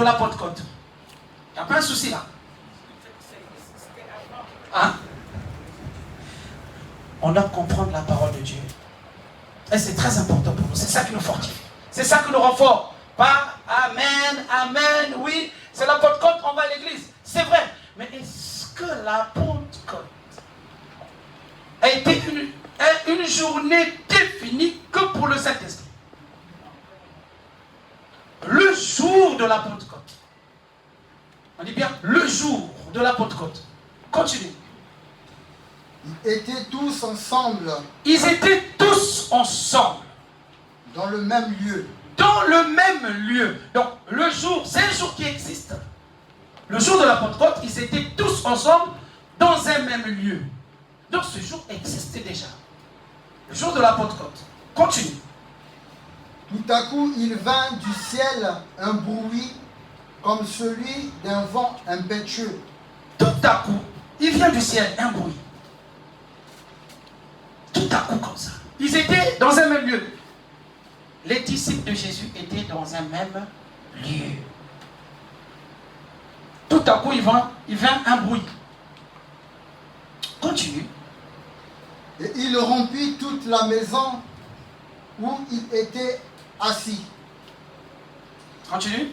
de la Pentecôte. Il n'y a pas un souci là. Hein? On doit comprendre la parole de Dieu. Et c'est très important pour nous. C'est ça qui nous fortifie. C'est ça qui nous rend forts. Pas Amen, Amen, oui, c'est la Pentecôte, on va à l'église. C'est vrai. Mais est-ce que la Pentecôte a été une journée définie que pour le Saint-Esprit? Le jour de la Pentecôte. On dit bien le jour de la Pentecôte. Continue. Ils étaient tous ensemble. Ils étaient tous ensemble. Dans le même lieu. Dans le même lieu. Donc le jour, c'est un jour qui existe. Le jour de la Pentecôte, ils étaient tous ensemble dans un même lieu. Donc ce jour existait déjà. Le jour de la Pentecôte. Continue. Tout à coup, il vint du ciel un bruit comme celui d'un vent impétueux. Tout à coup, il vient du ciel un bruit. Tout à coup comme ça. Ils étaient dans un même lieu. Les disciples de Jésus étaient dans un même lieu. Tout à coup, il vient un bruit. Continue. Et il remplit toute la maison où il était assis. Continue.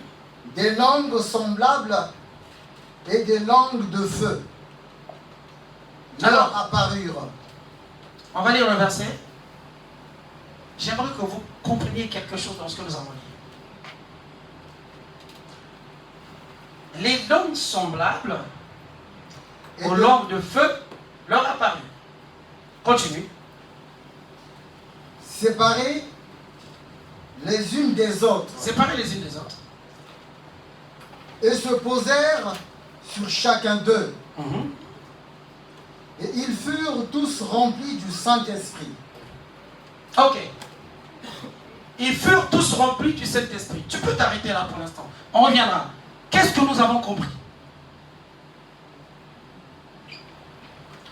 Des langues semblables et des langues de feu leur apparurent. On va lire le verset. J'aimerais que vous compreniez quelque chose dans ce que nous avons dit. Les langues semblables aux langues de feu leur apparurent. Continue. Séparées les unes des autres. Séparées les unes des autres. Et se posèrent sur chacun d'eux. Et ils furent tous remplis du Saint-Esprit. Ok. Ils furent tous remplis du Saint-Esprit. Tu peux t'arrêter là pour l'instant. On reviendra. Qu'est-ce que nous avons compris?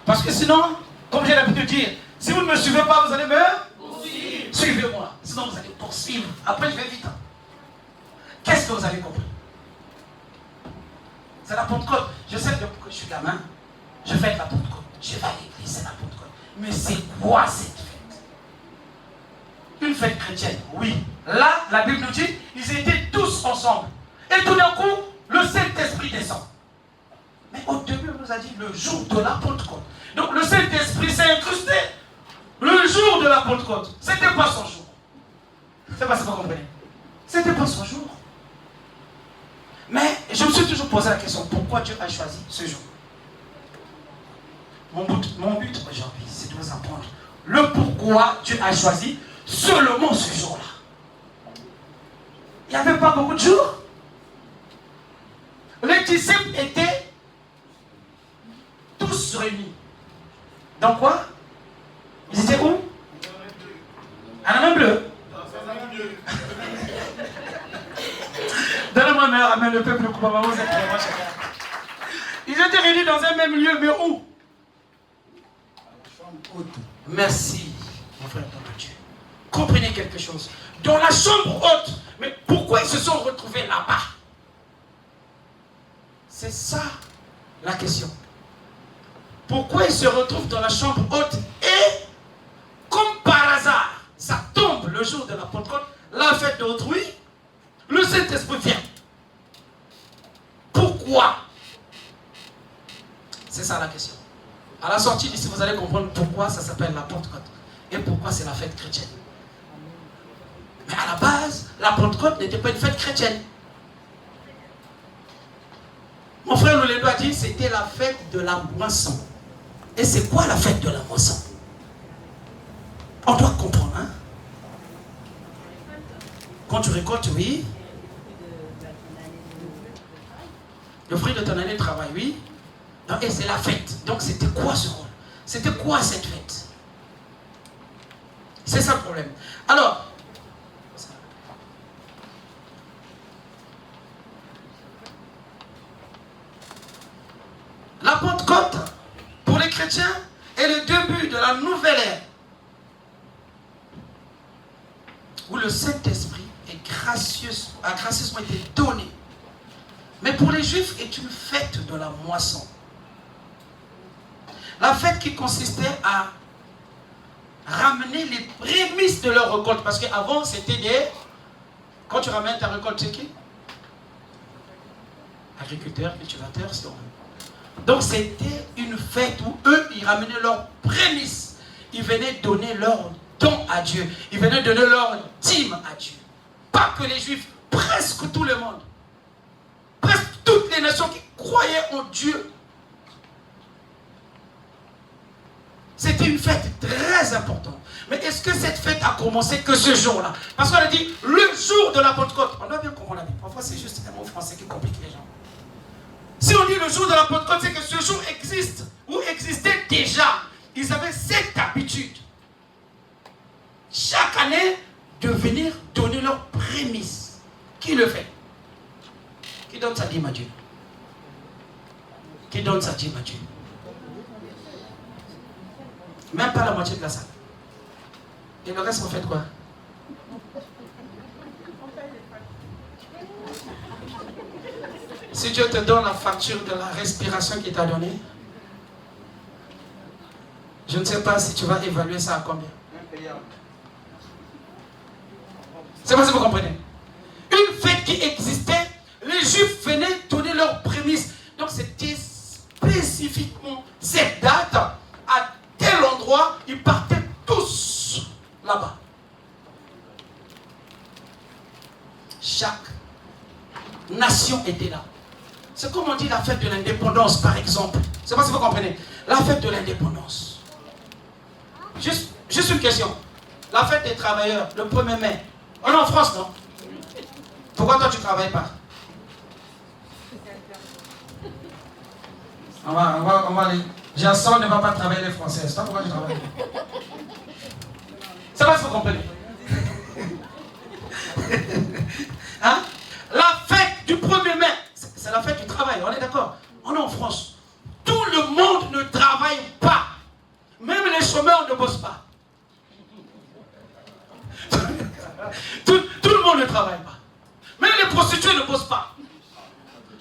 Parce que sinon, comme j'ai l'habitude de dire, si vous ne me suivez pas, vous allez me poursuivre. Suivez-moi. Sinon, vous allez poursuivre. Après, je vais vite. Qu'est-ce que vous avez compris? C'est la Pentecôte. Je sais que depuis que je suis gamin, je fais la Pentecôte. Je vais à l'église, c'est la Pentecôte. Mais c'est quoi cette fête? Une fête chrétienne, oui. Là, la Bible nous dit, ils étaient tous ensemble. Et tout d'un coup, le Saint-Esprit descend. Mais au début, on nous a dit le jour de la Pentecôte. Donc le Saint-Esprit s'est incrusté. Le jour de la Pentecôte, c'était pas son jour. C'est pas ce que vous comprenez. C'était pas son jour. Mais je me suis toujours posé la question, pourquoi Dieu a choisi ce jour? Mon but aujourd'hui, c'est de vous apprendre le pourquoi Dieu a choisi seulement ce jour-là. Il n'y avait pas beaucoup de jours. Les disciples étaient tous réunis. Dans quoi? Ils étaient où? À la main bleue. Donnez-moi un meilleur amen, le peuple coupable. Ils étaient réunis dans un même lieu, mais où? Merci, mon frère dans Dieu. Comprenez quelque chose. Dans la chambre haute. Mais pourquoi ils se sont retrouvés là-bas? C'est ça la question. Pourquoi ils se retrouvent dans la chambre haute et, comme par hasard, ça tombe le jour de la Pentecôte, la fête d'autrui, le Saint-Esprit vient. Pourquoi? C'est ça la question. À la sortie d'ici, vous allez comprendre pourquoi ça s'appelle la Pentecôte et pourquoi c'est la fête chrétienne. Mais à la base, la Pentecôte n'était pas une fête chrétienne. Mon frère Loulédo a dit que c'était la fête de la moisson. Et c'est quoi la fête de la moisson? On doit comprendre, hein? Quand tu récoltes, oui. Le fruit de ton année de travail, oui. Et c'est la fête. Donc c'était quoi ce rôle? C'était quoi cette fête? C'est ça le problème. Alors, la Pentecôte, pour les chrétiens, est le début de la nouvelle ère. Où le Saint-Esprit a gracieusement été donné Mais pour les Juifs est une fête de la moisson. La fête qui consistait à ramener les prémices de leur récolte. Parce qu'avant, c'était des... Quand tu ramènes ta récolte, c'est qui? Agriculteurs, cultivateurs, c'est eux. Donc c'était une fête où eux, ils ramenaient leurs prémices. Ils venaient donner leur don à Dieu. Ils venaient donner leur dîme à Dieu. Pas que les Juifs, presque tout le monde. Presque toutes les nations qui croyaient en Dieu. C'était une fête très importante. Mais est-ce que cette fête a commencé que ce jour-là? Parce qu'on a dit le jour de la Pentecôte. On doit bien comprendre la Bible. Parfois c'est juste un mot français qui complique les gens. Si on dit le jour de la Pentecôte, c'est que ce jour existe ou existait déjà. Ils avaient cette habitude. Chaque année, de venir donner leurs prémices. Qui le fait? Qui donne sa dîme à Dieu? Qui donne sa dîme à Dieu? Même pas la moitié de la salle. Et le reste, vous faites quoi? Si Dieu te donne la facture de la respiration qu'il t'a donnée, je ne sais pas si tu vas évaluer ça à combien. C'est pas si vous comprenez. Une fête qui existait, les Juifs venaient donner leurs prémices. Donc c'était spécifiquement cette date, à tel endroit, ils partaient tous là-bas. Chaque nation était là. C'est comme on dit la fête de l'indépendance, par exemple. Je ne sais pas si vous comprenez. La fête de l'indépendance. Juste une question. La fête des travailleurs, le 1er mai. On est en France, non? Pourquoi toi tu ne travailles pas? On va aller. Jason ne va pas travailler les Français. C'est pas pourquoi je travaille. C'est pas si vous comprenez. Hein? La fête du 1er mai, c'est la fête du travail, on est d'accord? On est en France. Tout le monde ne travaille pas. Même les chômeurs ne bossent pas. Tout le monde ne travaille pas. Même les prostituées ne bossent pas.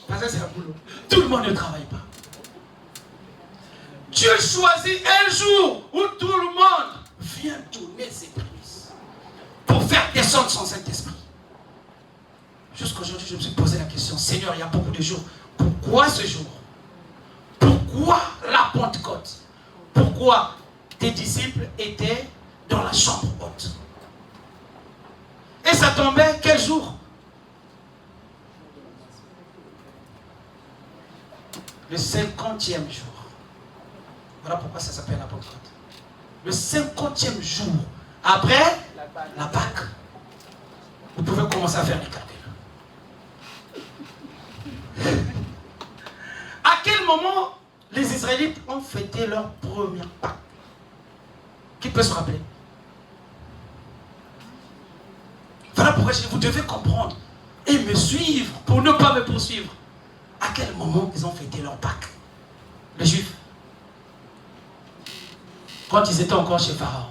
Parce que c'est un boulot. Tout le monde ne travaille pas. Dieu choisit un jour où tout le monde vient donner ses prémices pour faire descendre son Saint-Esprit. Jusqu'aujourd'hui, je me suis posé la question, Seigneur, il y a beaucoup de jours. Pourquoi ce jour? Pourquoi la Pentecôte? Pourquoi tes disciples étaient dans la chambre haute? Et ça tombait quel jour? Le 50e jour. Voilà pourquoi ça s'appelle la Pentecôte. Le 50e jour après la Pâque. Vous pouvez commencer à faire les calculs. À quel moment les Israélites ont fêté leur première Pâque? Qui peut se rappeler? Voilà pourquoi vous devez comprendre et me suivre pour ne pas me poursuivre. À quel moment ils ont fêté leur Pâque? Les Juifs. Quand ils étaient encore chez Pharaon.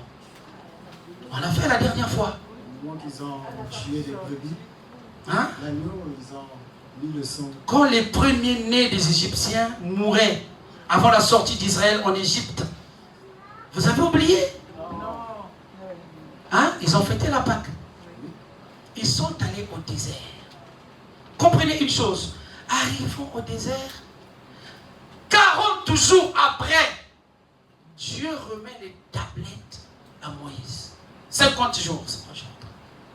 On l'a fait la dernière fois. Au moment qu'ils ont tué les brebis, hein? l'agneau, ils ont mis le sang. Quand les premiers-nés des Égyptiens mouraient avant la sortie d'Israël en Égypte, vous avez oublié? Hein? Ils ont fêté la Pâque. Ils sont allés au désert. Comprenez une chose. Arrivons au désert. 40 jours après, Dieu remet les tablettes à Moïse. 50 jours, c'est pas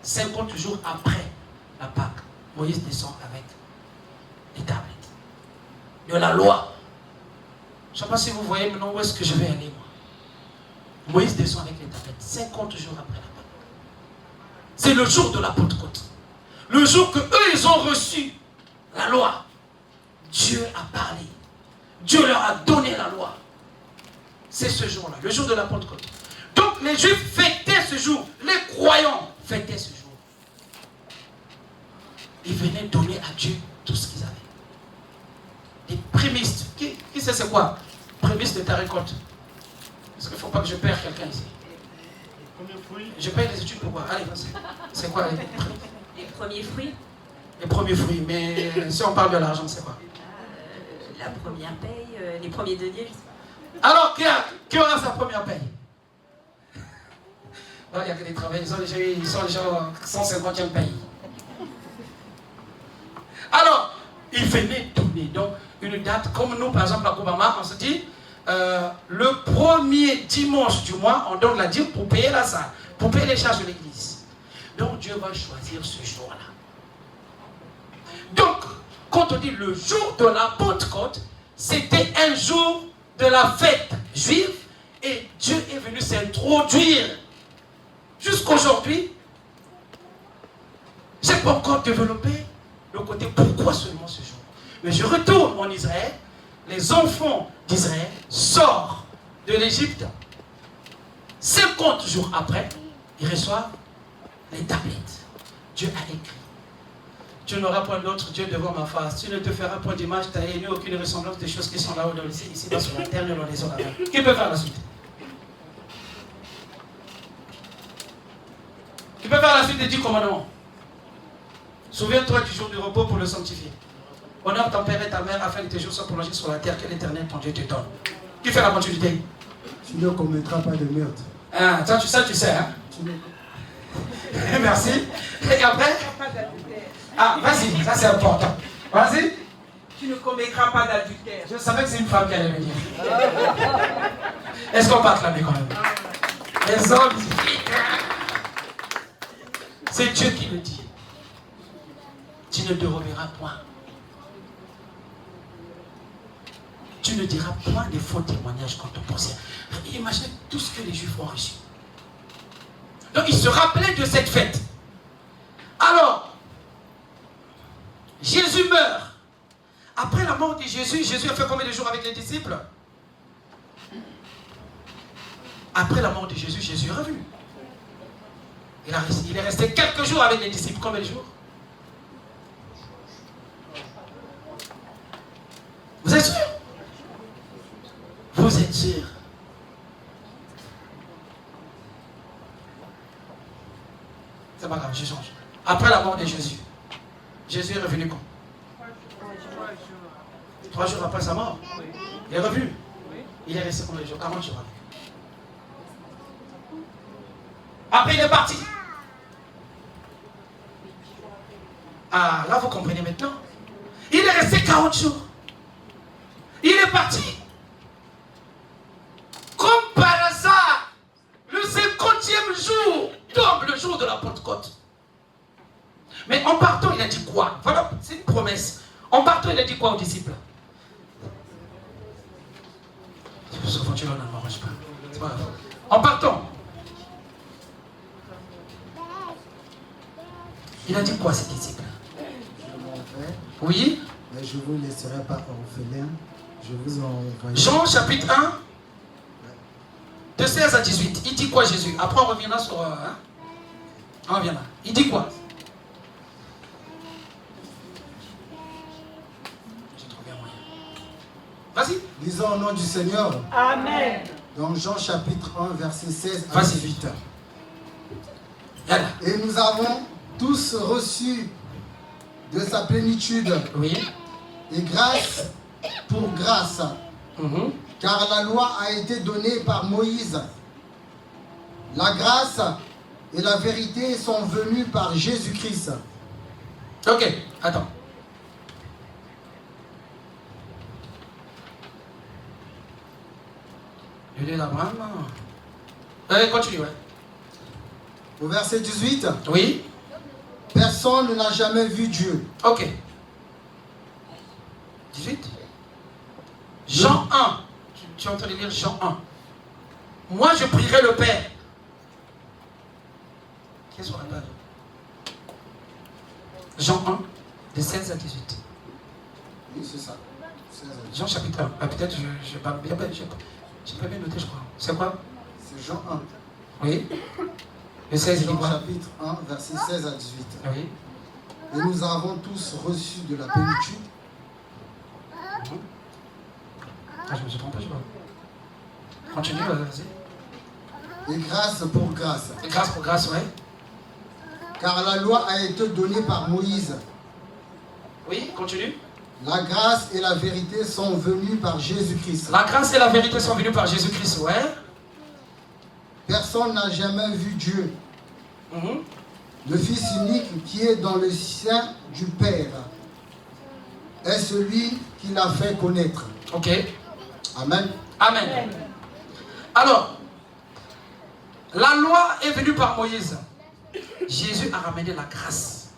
50 jours après la Pâque, Moïse descend avec les tablettes de la loi. Je ne sais pas si vous voyez maintenant où est-ce que je vais aller, moi. Moïse descend avec les tablettes 50 jours après la Pâque. C'est le jour de la Pentecôte. Le jour que eux, ils ont reçu la loi. Dieu a parlé. Dieu leur a donné la loi. C'est ce jour-là, le jour de la Pentecôte. Donc les Juifs fêtaient ce jour. Les croyants fêtaient ce jour. Ils venaient donner à Dieu tout ce qu'ils avaient. Des prémices. Qui sait c'est quoi? Prémices de ta récolte. Parce qu'il ne faut pas que je perde quelqu'un ici. Je paye les études pour quoi? Allez, c'est quoi les prémices? Les premiers fruits. Les premiers fruits. Mais si on parle de l'argent, c'est quoi? La première paye, les premiers deniers, je sais pas. Alors, qui aura sa première paye? Il n'y a que des travailleurs, ils sont déjà au 150e paye. Alors, il venait donner donc une date, comme nous, par exemple, à Koubama, on se dit, le premier dimanche du mois, on donne la dîme pour payer la salle, pour payer les charges de l'église. Donc, Dieu va choisir ce jour-là. Donc, quand on dit le jour de la Pentecôte, c'était un jour de la fête juive et Dieu est venu s'introduire. Jusqu'aujourd'hui, je n'ai pas encore développé le côté pourquoi seulement ce jour. Mais je retourne en Israël, les enfants d'Israël sortent de l'Égypte. 50 jours après, ils reçoivent les tablettes. Dieu a écrit. Tu n'auras point d'autre Dieu devant ma face. Tu ne te feras point d'image taillée, ni aucune ressemblance des choses qui sont là-haut dans le ciel, ici-bas sur la terre, ni dans les eaux là-bas. Qui peut faire la suite? Qui peut faire la suite des 10 commandements? Souviens-toi du jour du repos pour le sanctifier. Honore ton père et ta mère afin que tes jours soient prolongés sur la terre que l'Éternel ton Dieu te donne. Qui fait la continuité? Tu ne commettras pas de meurtre. Ah, ça tu sais, hein? Merci. Et après? Ah, vas-y, ça c'est important. Vas-y. Tu ne commettras pas d'adultère. Je savais que c'est une femme qui allait me dire. Est-ce qu'on peut acclamer quand même? Les hommes, c'est Dieu qui le dit. Tu ne déroberas point. Tu ne diras point des faux témoignages contre ton prochain. Imaginez tout ce que les Juifs ont reçu. Donc ils se rappelaient de cette fête. Alors, Jésus meurt. Après la mort de Jésus, Jésus a fait combien de jours avec les disciples? Après la mort de Jésus, Jésus est revenu. Il est resté quelques jours avec les disciples. Combien de jours? Vous êtes sûr? Vous êtes sûr? C'est pas grave, je change. Après la mort de Jésus, Jésus est revenu quand? 3 jours après sa mort. Il est revenu. Il est resté combien de jours? 40 jours avec. Après il est parti. Ah, là vous comprenez maintenant. Il est resté 40 jours. Il est parti. Comme par hasard, le 50e jour tombe le jour de la Pentecôte. Mais en partant, il a dit quoi? Voilà, c'est une promesse. En partant, il a dit quoi aux disciples? Souvent, tu n'en m'arrange pas. C'est pas grave. En partant, il a dit quoi à ses disciples? Je m'en vais, Oui. mais je ne vous laisserai pas orphelin. Je vous envoie. Jean chapitre 1, de 16 à 18. Il dit quoi Jésus? Après on reviendra sur... on reviendra. Il dit quoi? J'ai trouvé un moyen. Vas-y. Lisons au nom du Seigneur. Amen. Donc Jean chapitre 1, verset 16 à Vas-y. 18. Yalla. Et nous avons tous reçu de sa plénitude Oui. et grâce pour grâce. Mhm. Car la loi a été donnée par Moïse. La grâce et la vérité sont venues par Jésus-Christ. Ok, attends. Il est d'Abraham. Continue, ouais. Au verset 18, Oui. personne n'a jamais vu Dieu. Ok. 18. Jean 1. Tu es en train de lire Jean 1. Moi, je prierai le Père. Qu'est-ce qu'on a? Jean 1, de 16 à 18. Oui, c'est ça. 16 à 18. Jean chapitre 1. Ah, peut-être je parle bien, j'ai pas bien noté, je crois. C'est quoi? C'est Jean 1. Oui. Le 16, il dit Jean quoi? chapitre 1, verset 16 à 18. Oui. Et nous avons tous reçu de la plénitude. Ah, je me suis trompé, je crois. Continue, vas-y. Et grâce pour grâce. Grâce pour grâce, ouais. Car la loi a été donnée par Moïse. continue. La grâce et la vérité sont venues par Jésus-Christ. La grâce et la vérité sont venues par Jésus-Christ, ouais. Personne n'a jamais vu Dieu. Mhm. Le Fils unique qui est dans le sein du Père est celui qui l'a fait connaître. Ok. Amen. Amen. Alors, la loi est venue par Moïse. Jésus a ramené la grâce.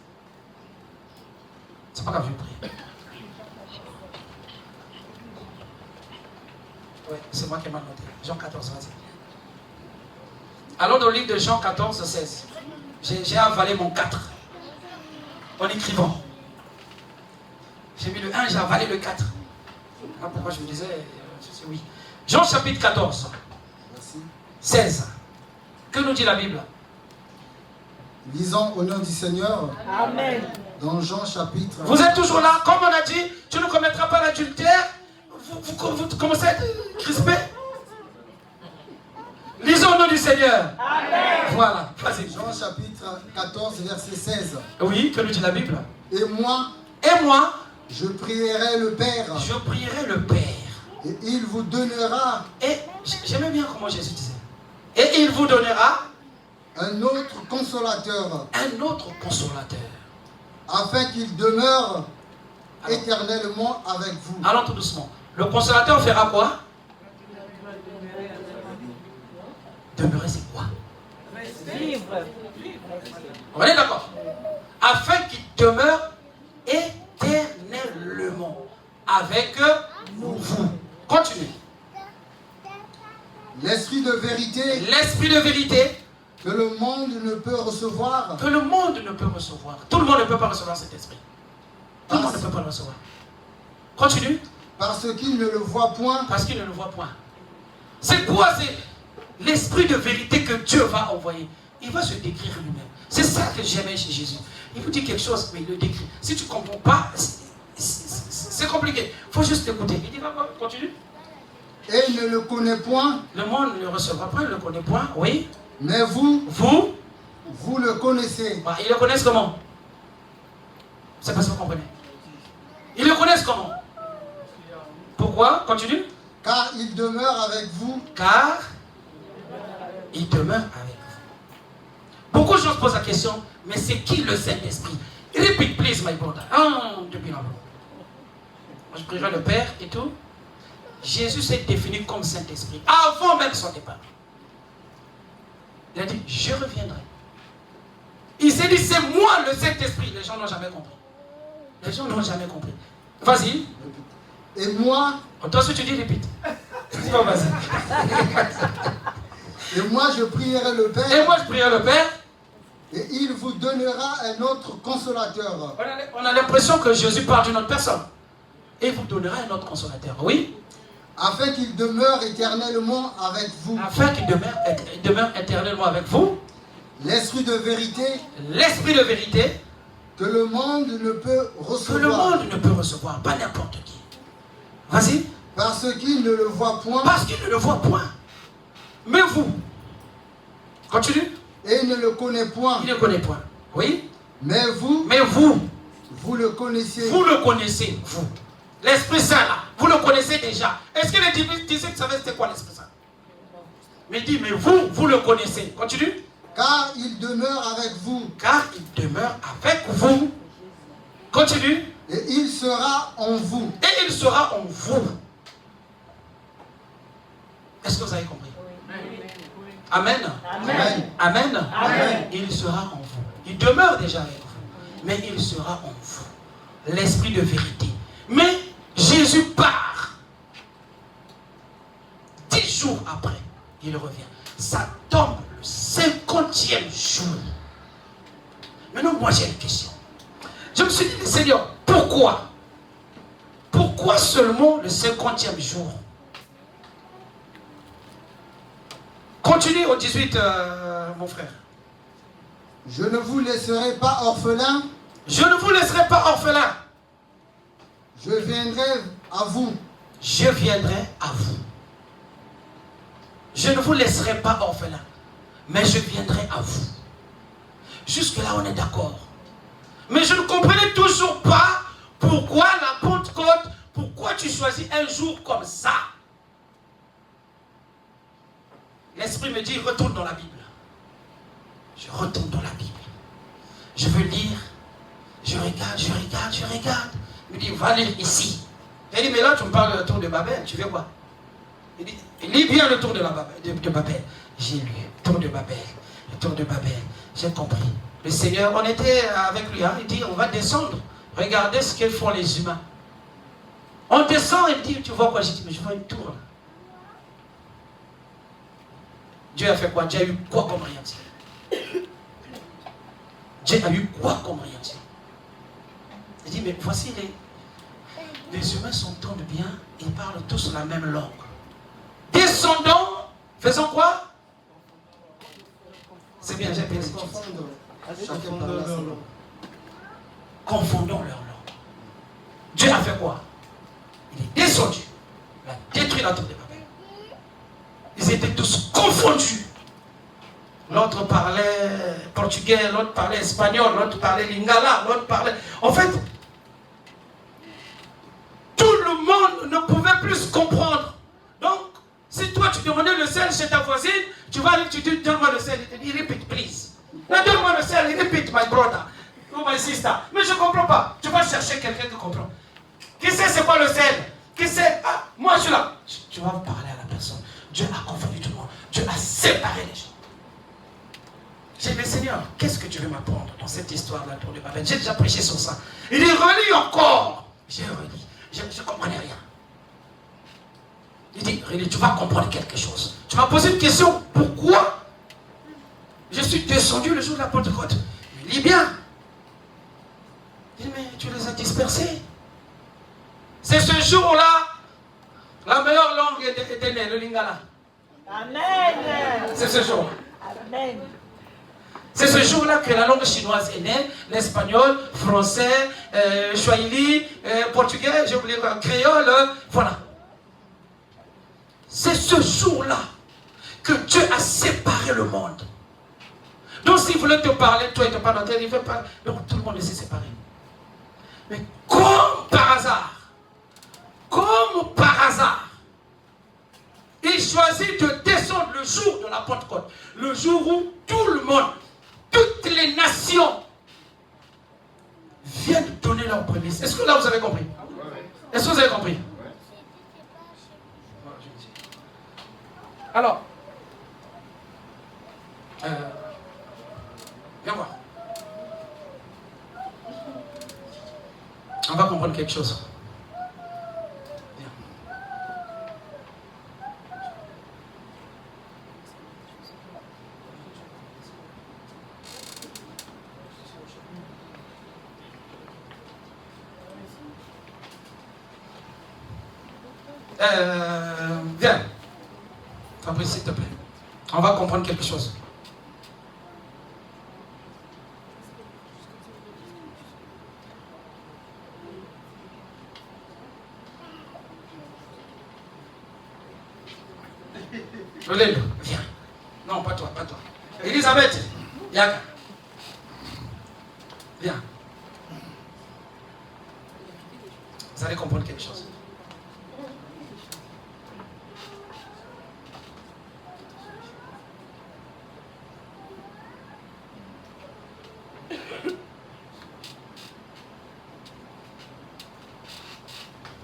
C'est pas grave, je prie. Oui, c'est moi qui ai mal noté. Jean 14, vas-y. Allons dans le livre de Jean 14, 16. J'ai avalé mon 4 en écrivant. J'ai mis le 1, j'ai avalé le 4. Voilà pourquoi je me disais, oui. Jean chapitre 14, Merci. 16. Que nous dit la Bible? Lisons au nom du Seigneur. Amen. Dans Jean chapitre. Vous êtes toujours là, comme on a dit, tu ne commettras pas l'adultère. Vous commencez à être crispé. Lisons au nom du Seigneur. Amen. Voilà, vas-y. Jean chapitre 14, verset 16. Oui, que nous dit la Bible? Et moi, je prierai le Père, prierai le Père. et il vous donnera Et j'aimais bien comment Jésus disait. Et il vous donnera un autre consolateur, un autre consolateur. afin qu'il demeure éternellement avec vous. Allons tout doucement. Le consolateur fera quoi? Demeurer, c'est quoi? Vivre. On est d'accord? Afin qu'il demeure éternellement avec vous. Continuez. L'esprit de vérité L'esprit de vérité que le monde ne peut recevoir, que le monde ne peut recevoir. Tout le monde ne peut pas recevoir cet esprit. Tout le monde ne peut pas le recevoir. Continue. parce qu'il ne le voit point, Parce qu'il ne le voit point. C'est quoi? C'est l'esprit de vérité que Dieu va envoyer. Il va se décrire lui-même. C'est ça que j'aimais chez Jésus. Il vous dit quelque chose, mais il le décrit. Si tu ne comprends pas, c'est compliqué. Il faut juste écouter. Il dit, continue. et il ne le connaît point, Le monde ne le recevra pas, il ne le connaît point. Oui. mais vous, Vous le connaissez, ils le connaissent comment? C'est parce que vous comprenez. Ils le connaissent comment? Pourquoi? Continue. car il demeure avec vous. Car il demeure avec vous. Beaucoup de gens se posent la question, mais c'est qui le Saint-Esprit? Repeat please, my brother. Depuis là-bas. Moi, je prierai le Père et tout. Jésus s'est défini comme Saint-Esprit avant même son départ. Il a dit, je reviendrai. Il s'est dit, c'est moi le Saint-Esprit. Les gens n'ont jamais compris. Les gens n'ont jamais compris. Vas-y. Et moi, Toi, ce que tu dis, répète. Dis pas, vas-y. et moi je prierai le Père, Et moi, je prierai le Père. et il vous donnera un autre consolateur, On a l'impression que Jésus parle d'une autre personne. Et il vous donnera un autre consolateur. Oui. afin qu'il demeure éternellement avec vous. Afin qu'il demeure éternellement avec vous. L'esprit de vérité L'esprit de vérité que le monde ne peut que recevoir, le monde ne peut recevoir. Pas n'importe qui. Vas-y. parce qu'il ne le voit point, Parce qu'il ne le voit point. Mais vous. Continue. et ne le connaît point, Il ne connaît point. Oui. mais vous, Mais vous. vous le connaissez, Vous le connaissez, vous. L'Esprit Saint là, vous le connaissez déjà. Est-ce que les disciples savaient c'était quoi l'Esprit Saint? Mais dit, mais vous le connaissez. Continue. car il demeure avec vous, Car il demeure avec vous. Continue. et il sera en vous. Et il sera en vous. Est-ce que vous avez compris? Amen. Amen. Amen. Amen. Il sera en vous. Il demeure déjà avec vous. Mais il sera en vous. L'esprit de vérité. Mais Jésus part. 10 jours après, il revient. Ça tombe le 50e jour. Maintenant, moi j'ai une question. Je me suis dit, Seigneur, pourquoi? Pourquoi seulement le 50e jour? Continue au 18, mon frère. Je ne vous laisserai pas orphelin, Je ne vous laisserai pas orphelin. je viendrai à vous. Je viendrai à vous. Je ne vous laisserai pas orphelin, mais je viendrai à vous. Jusque-là, on est d'accord. Mais je ne comprenais toujours pas Pourquoi la Pentecôte? Pourquoi tu choisis un jour comme ça? L'Esprit me dit, retourne dans la Bible. Je retourne dans la Bible. Je veux lire. Je regarde. Il me dit, va lire ici. J'ai dit, mais là, tu me parles de la tour de Babel. Tu veux quoi? Il dit, lis bien le tour de Babel. J'ai lu, tour de Babel. Le tour de Babel. J'ai compris. Le Seigneur, on était avec lui. Hein, il dit, on va descendre. Regardez ce que font les humains. On descend, il dit, tu vois quoi? J'ai dit, mais je vois une tour là. Dieu a fait quoi? Dieu a eu quoi comme réaction? Dieu a eu quoi comme réaction? Il dit, mais voici les humains s'entendent bien, ils parlent tous la même langue. Descendons, faisons quoi? C'est bien, j'ai bien dit. Confondons leur langue. Dieu a fait quoi? Il est descendu. Il a détruit la tour de Babel. Ils étaient tous confondus. L'autre parlait portugais, l'autre parlait espagnol, l'autre parlait lingala, l'autre parlait... En fait, tout le monde ne pouvait plus se comprendre. Donc, si toi tu demandais le sel chez ta voisine, tu vas aller, tu dis, donne-moi le sel. Il te dit, repeat, please. Non, donne-moi le sel, repeat, my brother. Ou my sister. Mais je ne comprends pas. Tu vas chercher quelqu'un qui comprend. Qui sait c'est quoi le sel? Qui sait? Ah, moi je suis là. Tu vas parler à la personne. Dieu a confondu tout le monde. Dieu a séparé les gens. J'ai dit, mais Seigneur, qu'est-ce que tu veux m'apprendre dans cette histoire de la tour de Babel? J'ai déjà prêché sur ça. Il dit, relis encore. J'ai relu. Je ne comprenais rien. Il dit, relis, tu vas comprendre quelque chose. Tu m'as posé une question. Pourquoi je suis descendu le jour de la Pentecôte? Il lis bien. Il dit, mais tu les as dispersés. C'est ce jour-là, la meilleure langue était née, le lingala. Amen. C'est ce jour. Amen. C'est ce jour-là que la langue chinoise est née, l'espagnol, français, swahili, portugais, j'ai oublié quoi, créole, voilà. C'est ce jour-là que Dieu a séparé le monde. Donc s'il voulait te parler, toi il te parle, il veut parler, donc tout le monde s'est séparé. Mais comme par hasard, il choisit de descendre le jour de la Pentecôte, le jour où tout le monde, toutes les nations viennent donner leur prémisse. Est-ce que là vous avez compris? Est-ce que vous avez compris? Alors, viens voir. On va comprendre quelque chose. Viens. Fabrice, s'il te plaît. On va comprendre quelque chose. Rolendo, viens. Non, pas toi, pas toi. Elisabeth, Yaga. Viens. Vous allez comprendre quelque chose.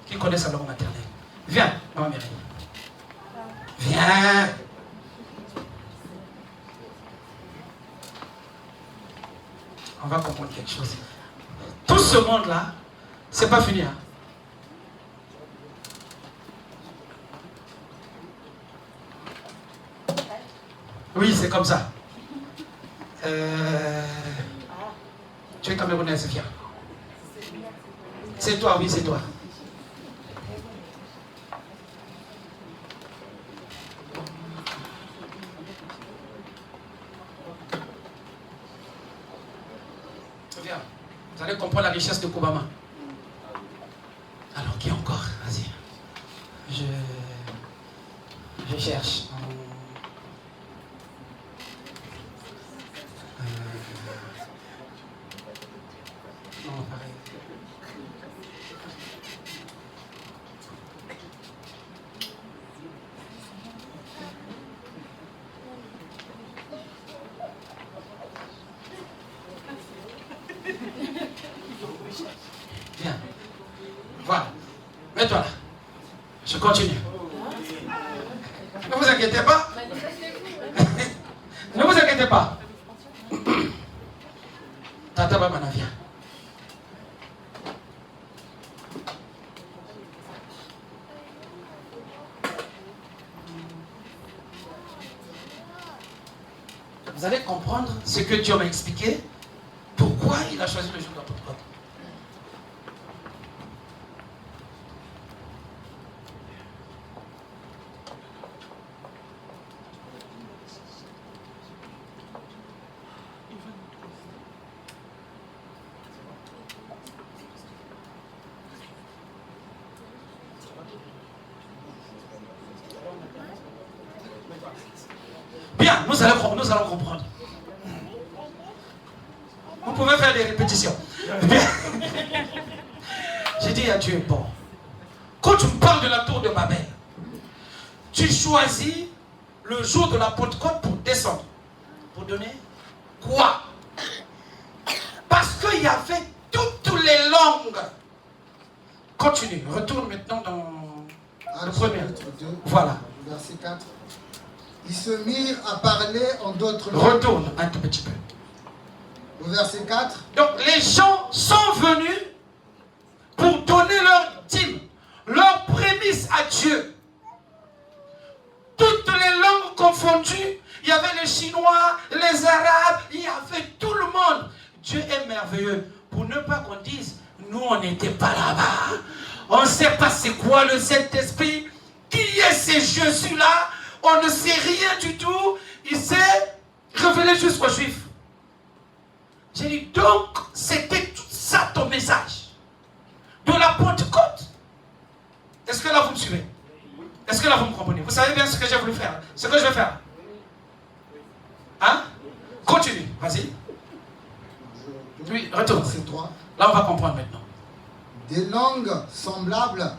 Qui connaît sa langue maternelle? Viens, maman Mireille. Viens. On va comprendre quelque chose. Tout ce monde-là, c'est pas fini. Hein? Oui, c'est comme ça. Tu es camerounaise, viens. C'est toi, oui, c'est toi. Viens. Vous allez comprendre la richesse de Koubama. Alors, qui encore? Vas-y. Je cherche. Non, pareil. continue. Ne vous inquiétez pas. Ne vous inquiétez pas. Tata Bamana vient. Vous allez comprendre ce que Dieu m'a expliqué, pourquoi il a choisi le jour de la Pentecôte. Bien, nous allons comprendre. Vous pouvez faire des répétitions. Bien. J'ai dit à Dieu, bon, quand tu me parles de la tour de Babel, tu choisis le jour de la Pentecôte pour descendre. Pour donner quoi? Parce qu'il y avait toutes les langues. Continue, retourne maintenant dans le premier. Voilà. Verset 4. Ils se mirent à parler en d'autres langues. Retourne un tout petit peu. Au verset 4. Donc les gens sont venus pour donner leur dîme, leur prémisse à Dieu. Toutes les langues confondues, il y avait les Chinois, les Arabes, il y avait tout le monde. Dieu est merveilleux. Pour ne pas qu'on dise, nous on n'était pas là-bas. On ne sait pas c'est quoi le Saint-Esprit. Qui est ce Jésus-là? On ne sait rien du tout. Il s'est révélé juste aux Juifs. J'ai dit, donc, c'était tout ça ton message. De la Pentecôte. Est-ce que là vous me suivez? Est-ce que là vous me comprenez? Vous savez bien ce que j'ai voulu faire? Ce que je vais faire? Hein? Continue, vas-y. Oui, retourne. Verset 3. Là, on va comprendre maintenant. Des langues semblables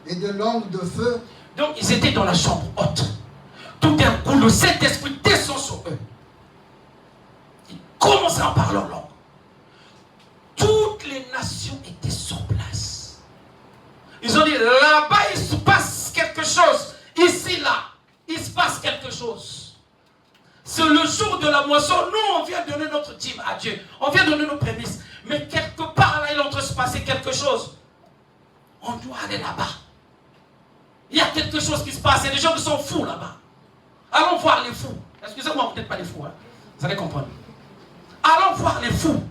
et des langues de feu. Donc, ils étaient dans la chambre haute. Tout d'un coup, le Saint-Esprit descend sur eux. Ils commencent à parler en langue. Toutes les nations étaient sur place. Ils ont dit, là-bas, il se passe quelque chose. Ici, là, il se passe quelque chose. C'est le jour de la moisson. Nous, on vient donner notre dîme à Dieu. On vient donner nos prémices. Mais quelque part, là, il est en train de se passer quelque chose. On doit aller là-bas. Il y a quelque chose qui se passe. Il y a des gens qui sont fous là-bas. Allons voir les fous. Excusez-moi, vous n'êtes pas les fous. Hein? Vous allez comprendre. Allons voir les fous.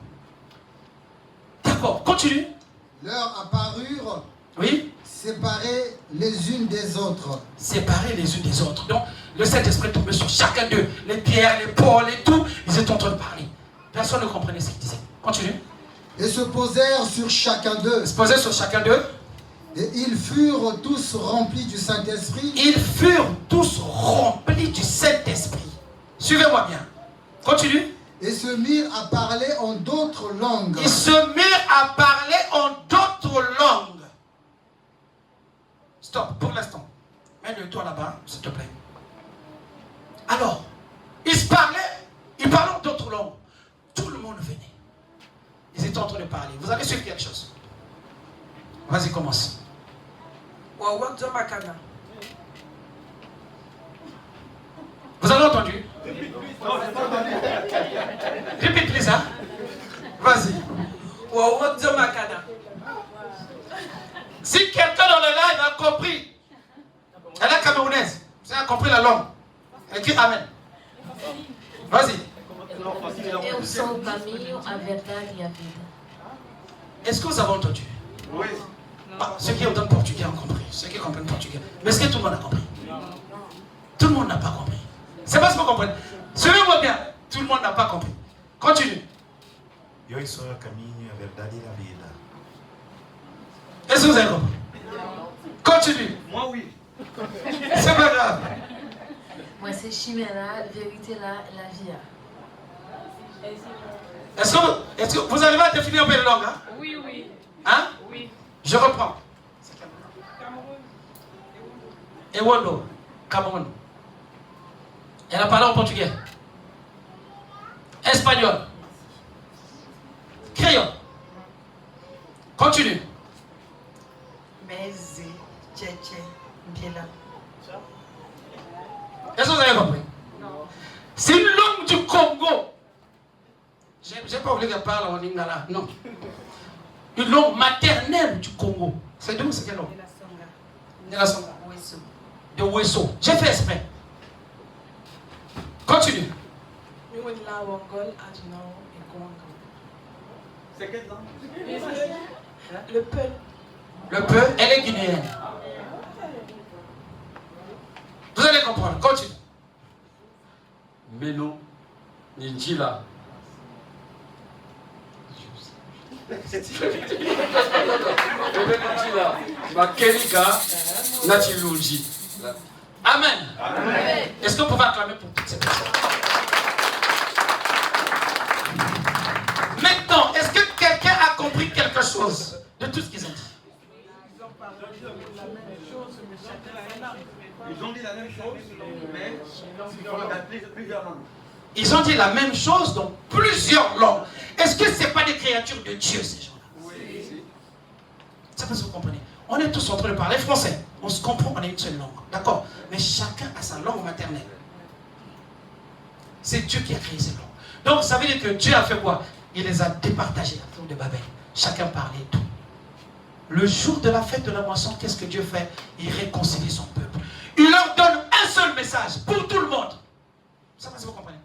D'accord, continue. Leur apparurent Oui. séparées les unes des autres. Séparés les unes des autres. Donc, le Saint-Esprit est tombé sur chacun d'eux. Les pierres, les Paul et tout. Ils étaient en train de parler. Personne ne comprenait ce qu'ils disaient. Continue. Et se posèrent sur chacun d'eux. Ils se posaient sur chacun d'eux. Et ils furent tous remplis du Saint-Esprit. Ils furent tous remplis du Saint-Esprit. Suivez-moi bien. Continue. Et se mirent à parler en d'autres langues. Ils se mirent à parler en d'autres langues. Stop, pour l'instant. Mets-le-toi là-bas, s'il te plaît. Alors, ils se parlaient, ils parlaient en d'autres langues. Tout le monde venait. Ils étaient en train de parler. Vous allez suivre quelque chose. Vas-y, commence. Vous avez entendu? Répète, please, hein? Vas-y. Si quelqu'un dans le live a compris, elle est camerounaise, vous avez compris la langue, elle dit Amen. Vas-y. Est-ce que vous avez entendu? Oui. Ah, ceux qui entendent portugais ont compris. Ceux qui comprennent portugais. Mais est-ce que tout le monde a compris? Tout le monde n'a pas compris. C'est pas ce que vous comprenez. Suivez-moi bien. Tout le monde n'a pas compris. Continue. Eu sou o caminho, a verdade e a vida. Est-ce que vous avez compris? Continue. Moi, oui. C'est pas grave. Moi, c'est chimera, la vérité, la vie. Est-ce que vous arrivez à définir un peu les langues? Hein? Oui, oui. Hein? Oui. Je reprends. Cameroun. Ewondo, Cameroun. Elle a parlé en portugais. Espagnol. Créole. Continue. Meze, tchétché, Biela. Est-ce que vous avez compris? C'est une langue du Congo. Je n'ai pas voulu qu'elle parle en lingala, non. Une langue maternelle du Congo. C'est d'où? C'est quelle langue? De la Songa. De Wesso. J'ai fait exprès. Continue. C'est quelle langue? Le Peul. Le peu, elle est guinéenne. Vous allez comprendre. Continue. Meno, Ninjila. Makelika, Nachiluji. Amen. Est-ce qu'on peut acclamer pour toutes ces personnes? Maintenant, est-ce que quelqu'un a compris quelque chose de tout ce qu'ils ont dit? Ils ont dit la même chose, mais dans plusieurs langues. Ils ont dit la même chose dans plusieurs langues. Est-ce que ce n'est pas des créatures de Dieu, ces gens-là? Oui. C'est parce que vous comprenez. On est tous en train de parler français. On se comprend, on est une seule langue. D'accord? Mais chacun a sa langue maternelle. C'est Dieu qui a créé ces langues. Donc, ça veut dire que Dieu a fait quoi? Il les a départagés à tour de Babel. Chacun parlait tout. Le jour de la fête de la moisson, qu'est-ce que Dieu fait? Il réconcilie son peuple. Il leur donne un seul message pour tout le monde. Ça va, si vous comprenez?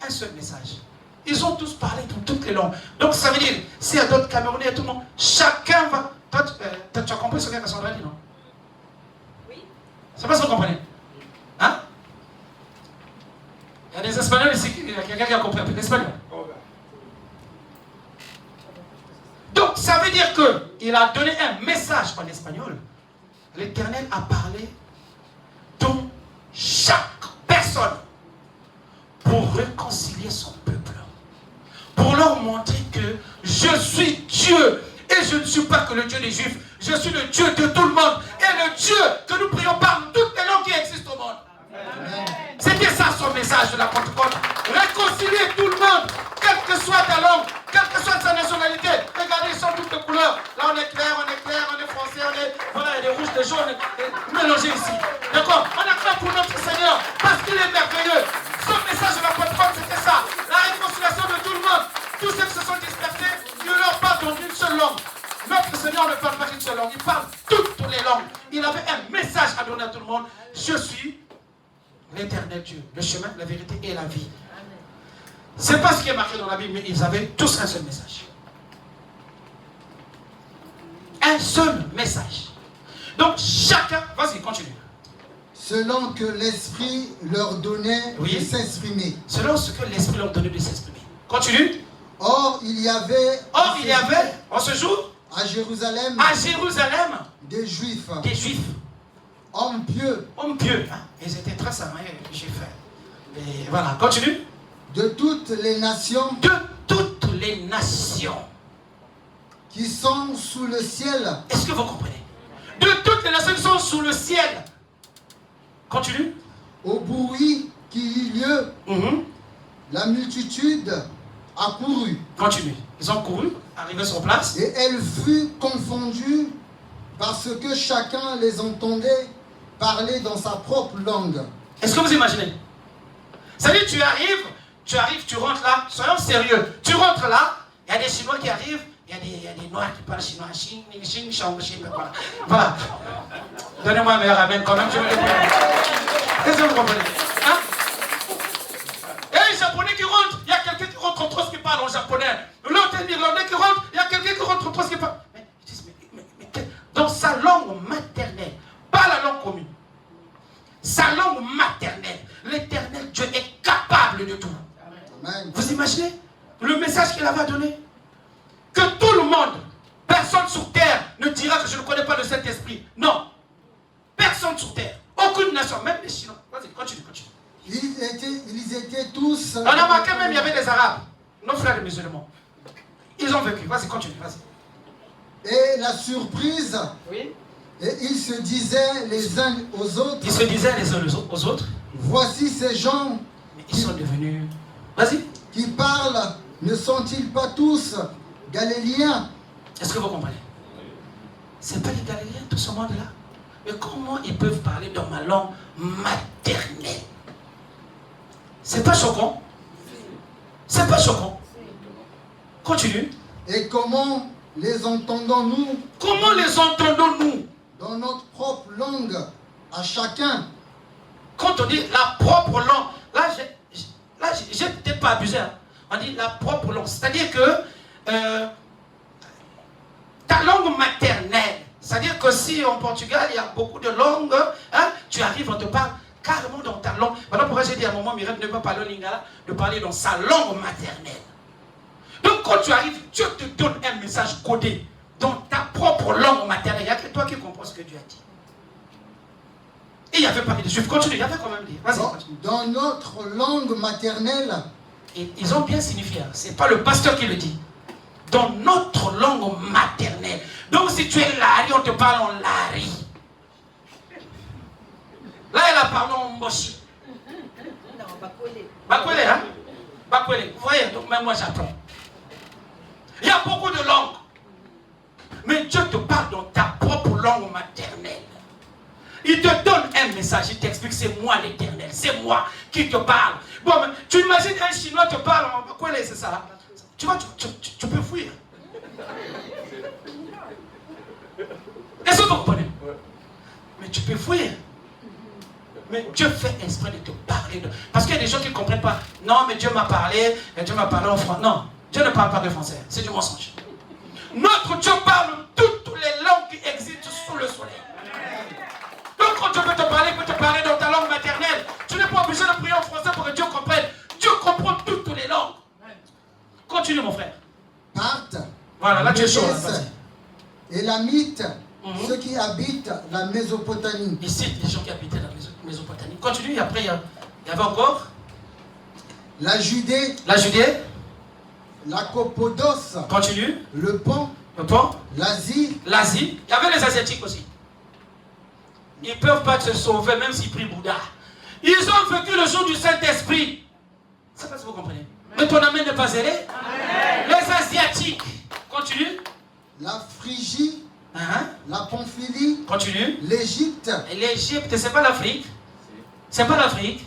Un seul message. Ils ont tous parlé dans toutes les langues. Donc ça veut dire, s'il y a d'autres Camerounais et tout le monde, chacun va... Toi, tu as compris ce que Cassandra dit, non? Oui. C'est pas ce que vous comprenez? Hein? Il y a des Espagnols ici, il y a quelqu'un qui a compris un peu d'espagnol. Donc ça veut dire qu'il a donné un message en espagnol. L'Éternel a parlé dont chaque personne pour réconcilier son peuple. Pour leur montrer que je suis Dieu et je ne suis pas que le Dieu des Juifs. Je suis le Dieu de tout le monde et le Dieu que nous prions par toutes les langues qui existent au monde. C'était ça son message de la Pentecôte. Réconcilier tout le monde, quelle que soit ta langue, quelle que soit sa nationalité. Regardez, ils sont toutes de couleurs. Là on est clair, on est français, on est... Voilà, il y a des rouges, des jaunes mélangés ici. D'accord? On acclame pour notre Seigneur parce qu'il est merveilleux. Son message de la Pentecôte, c'était ça. La réconciliation de tout le monde. Tous ceux qui se sont dispersés, il leur parle dans une seule langue. Notre Seigneur ne parle pas qu'une seule langue. Il parle toutes les langues. Il avait un message à donner à tout le monde. Je suis l'Éternel Dieu, le chemin, la vérité et la vie. C'est pas ce qui est marqué dans la Bible, mais ils avaient tous un seul message. Un seul message. Donc chacun, vas-y, continue. Selon que l'Esprit leur donnait Oui. de s'exprimer. Selon ce que l'Esprit leur donnait de s'exprimer. Continue. Or, il y avait En ce jour, à Jérusalem des Juifs, hommes pieux, hein? Ils étaient très savants, les Juifs. Et voilà, continue. de toutes les nations De toutes les nations. qui sont sous le ciel. Est-ce que vous comprenez? De toutes les nations qui sont sous le ciel. Continue. Au bruit qui eut lieu, la multitude accourut. Continue. Ils ont couru, arrivés sur place. Et elle fut confondue parce que chacun les entendait parler dans sa propre langue. Est-ce que vous imaginez? C'est-à-dire, tu arrives, tu rentres là, soyons sérieux. Tu rentres là, il y a des Chinois qui arrivent, il y a des Noirs qui parlent chinois. Voilà. Donnez-moi un meilleur amen quand même, je vais le dire. Est-ce que vous comprenez? Hein? Et les Japonais qui rentrent, il y a quelqu'un qui rentre en trop qui parle en japonais. L'autre Irlandais qui rentre, il y a quelqu'un qui rentre en trop qui parle. Mais dans sa langue maternelle, pas la langue commune. Sa langue maternelle, l'Éternel Dieu est capable de tout. Amen. Vous imaginez le message qu'il avait donné? Que tout le monde, personne sur terre ne dira que je ne connais pas le Saint-Esprit. Non. Personne sur terre. Aucune nation, même les Chinois. Vas-y, continue. Ils étaient tous... On a marqué même, il y avait des Arabes, nos frères les musulmans. Ils ont vécu. Vas-y, continue, vas-y. Et la surprise, oui. Et ils se disaient les uns aux autres. Ils se disaient les uns aux autres. Voici ces gens. Mais ils sont devenus... Vas-y. Qui parlent, ne sont-ils pas tous galiléens? Est-ce que vous comprenez? Ce n'est pas les Galiléens, tout ce monde-là. Mais comment ils peuvent parler dans ma langue maternelle? C'est pas choquant? C'est pas choquant? Continue. Et comment les entendons-nous? Comment les entendons-nous? Dans notre propre langue, à chacun. Quand on dit la propre langue, là, j'ai peut-être pas abusé. Hein. On dit la propre langue. C'est-à-dire que ta langue maternelle, c'est-à-dire que si en Portugal, il y a beaucoup de langues, hein, tu arrives, on te parle carrément dans ta langue. Voilà pourquoi j'ai dit à un moment, Mireille ne pas parler au lingala, de parler dans sa langue maternelle. Donc quand tu arrives, Dieu te donne un message codé dans ta propre langue maternelle. Il n'y a que toi qui comprends ce que Dieu a dit. Et il n'y avait pas de juifs. Continue, il y avait quand même dit. Vas-y, continue. Dans notre langue maternelle. Et ils ont bien signifié. Ce n'est pas le pasteur qui le dit. Dans notre langue maternelle. Donc si tu es Lari, on te parle en Lari. Là, elle a parlé en Moshi. Non, Bakwele. Bakwele, hein? Bakwele. Vous voyez, donc même moi j'apprends. Il y a beaucoup de langues. Mais Dieu te parle dans ta propre langue maternelle. Il te donne un message, il t'explique, c'est moi l'Éternel, c'est moi qui te parle. Bon, mais tu imagines un Chinois te parle en Bakwele, c'est ça? Tu vois, tu peux fuir. Est-ce que vous comprenez? Mais tu peux fuir. Mais Dieu fait exprès de te parler. Parce qu'il y a des gens qui ne comprennent pas. Non, mais Dieu m'a parlé en français. Non, Dieu ne parle pas de français. C'est du mensonge. Notre Dieu parle toutes les langues qui existent sous le soleil. Donc quand Dieu peut te parler, il peut te parler dans ta langue maternelle. Tu n'es pas obligé de prier en français pour que Dieu comprenne. Dieu comprend toutes les langues. Continue mon frère. Parthes, voilà, là tu es chaud. Et Lamite, ceux qui habitent la Mésopotamie. Ici, les gens qui habitaient la Mésopotamie. Continue, et après il y avait encore la Judée. La Judée. La Cappadoce. Continue. Le Pont. Le Pont. L'Asie. L'Asie. Il y avait les Asiatiques aussi. Ils ne peuvent pas se sauver même s'ils prient Bouddha. Ils ont vécu le jour du Saint-Esprit. Je ne sais pas si vous comprenez. Mais ton amen n'est pas zélé. Les Asiatiques. Continue. La Phrygie. La Pamphylie. Continue. L'Égypte. L'Égypte, c'est pas l'Afrique. C'est pas l'Afrique.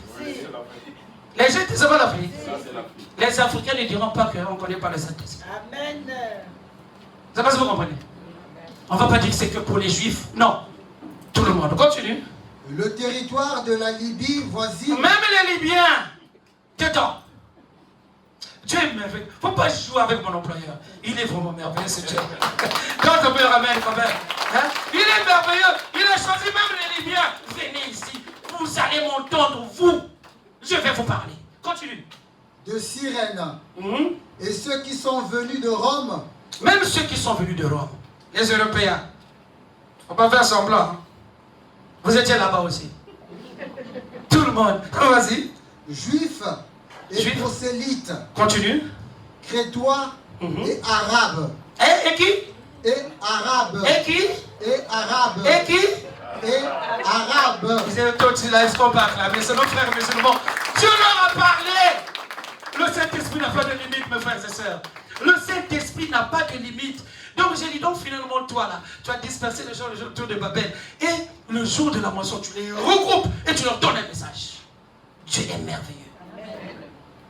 L'Égypte, c'est pas l'Afrique. Les Africains ne diront pas qu'on ne connaît pas le Saint-Esprit. Amen. Je ne sais pas si vous comprenez. On ne va pas dire que c'est que pour les Juifs. Non. Tout le monde. Continue. Le territoire de la Libye voisine. Même les Libyens. Dedans. Dieu est merveilleux. Il ne faut pas jouer avec mon employeur. Il est vraiment merveilleux, ce Dieu. Quand on peut ramener quand même. Hein? Il est merveilleux. Il a choisi même les Libyens. Venez ici. Vous allez m'entendre, vous. Je vais vous parler. Continue. De Cyrène. Et ceux qui sont venus de Rome. Même ceux qui sont venus de Rome. Les Européens. Il ne faut pas faire semblant. Hein? Vous étiez là-bas aussi. Tout le monde. Vas-y. Juifs et prosélytes. Continue. Crétois et arabes. Et qui? Et arabes. Et qui? Et arabes. Et qui? Et arabes. Vous êtes tous là, est-ce qu'on parle là? Mais c'est nos frères musulmans. Dieu leur a parlé. Le Saint-Esprit n'a pas de limite, mes frères et sœurs. Le Saint-Esprit n'a pas de limite. Donc j'ai dit, donc finalement toi là, tu as dispersé les gens autour de Babel. Et le jour de la moisson, tu les regroupes et tu leur donnes un message. Dieu est merveilleux.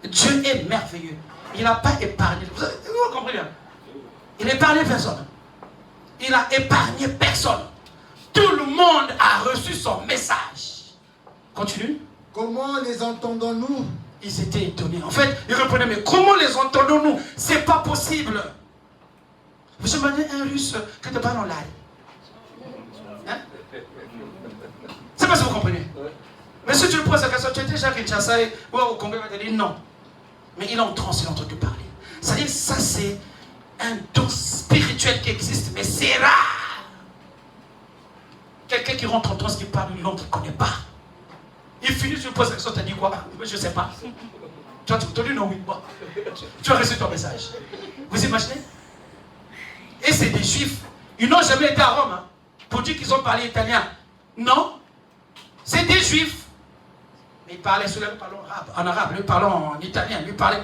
Dieu est merveilleux. Il n'a pas épargné. Vous comprenez? Il n'a épargné personne. Il n'a épargné personne. Tout le monde a reçu son message. Continue. Comment les entendons-nous? Ils étaient étonnés. En fait, ils reprenaient, mais comment les entendons-nous? C'est pas possible. Vous imaginez un russe qui te parle en live? Hein? C'est pas si vous comprenez. Mais si tu lui poses la question, tu es déjà Kinshasa ou au Congo, il va te dire non. Mais il est en transe, il a entendu parler. C'est-à-dire, ça c'est un don spirituel qui existe, mais c'est rare. Quelqu'un qui rentre en transe, qui parle une langue qu'il ne connaît pas. Il finit, tu lui poses la question, tu as dit quoi? Je ne sais pas. Tu as entendu non, oui. Bon. Tu as reçu ton message. Vous imaginez? Et c'est des Juifs. Ils n'ont jamais été à Rome hein, pour dire qu'ils ont parlé italien. Non. C'est des Juifs. Mais ils parlaient sur lui en arabe, lui parlant en italien, lui parlait.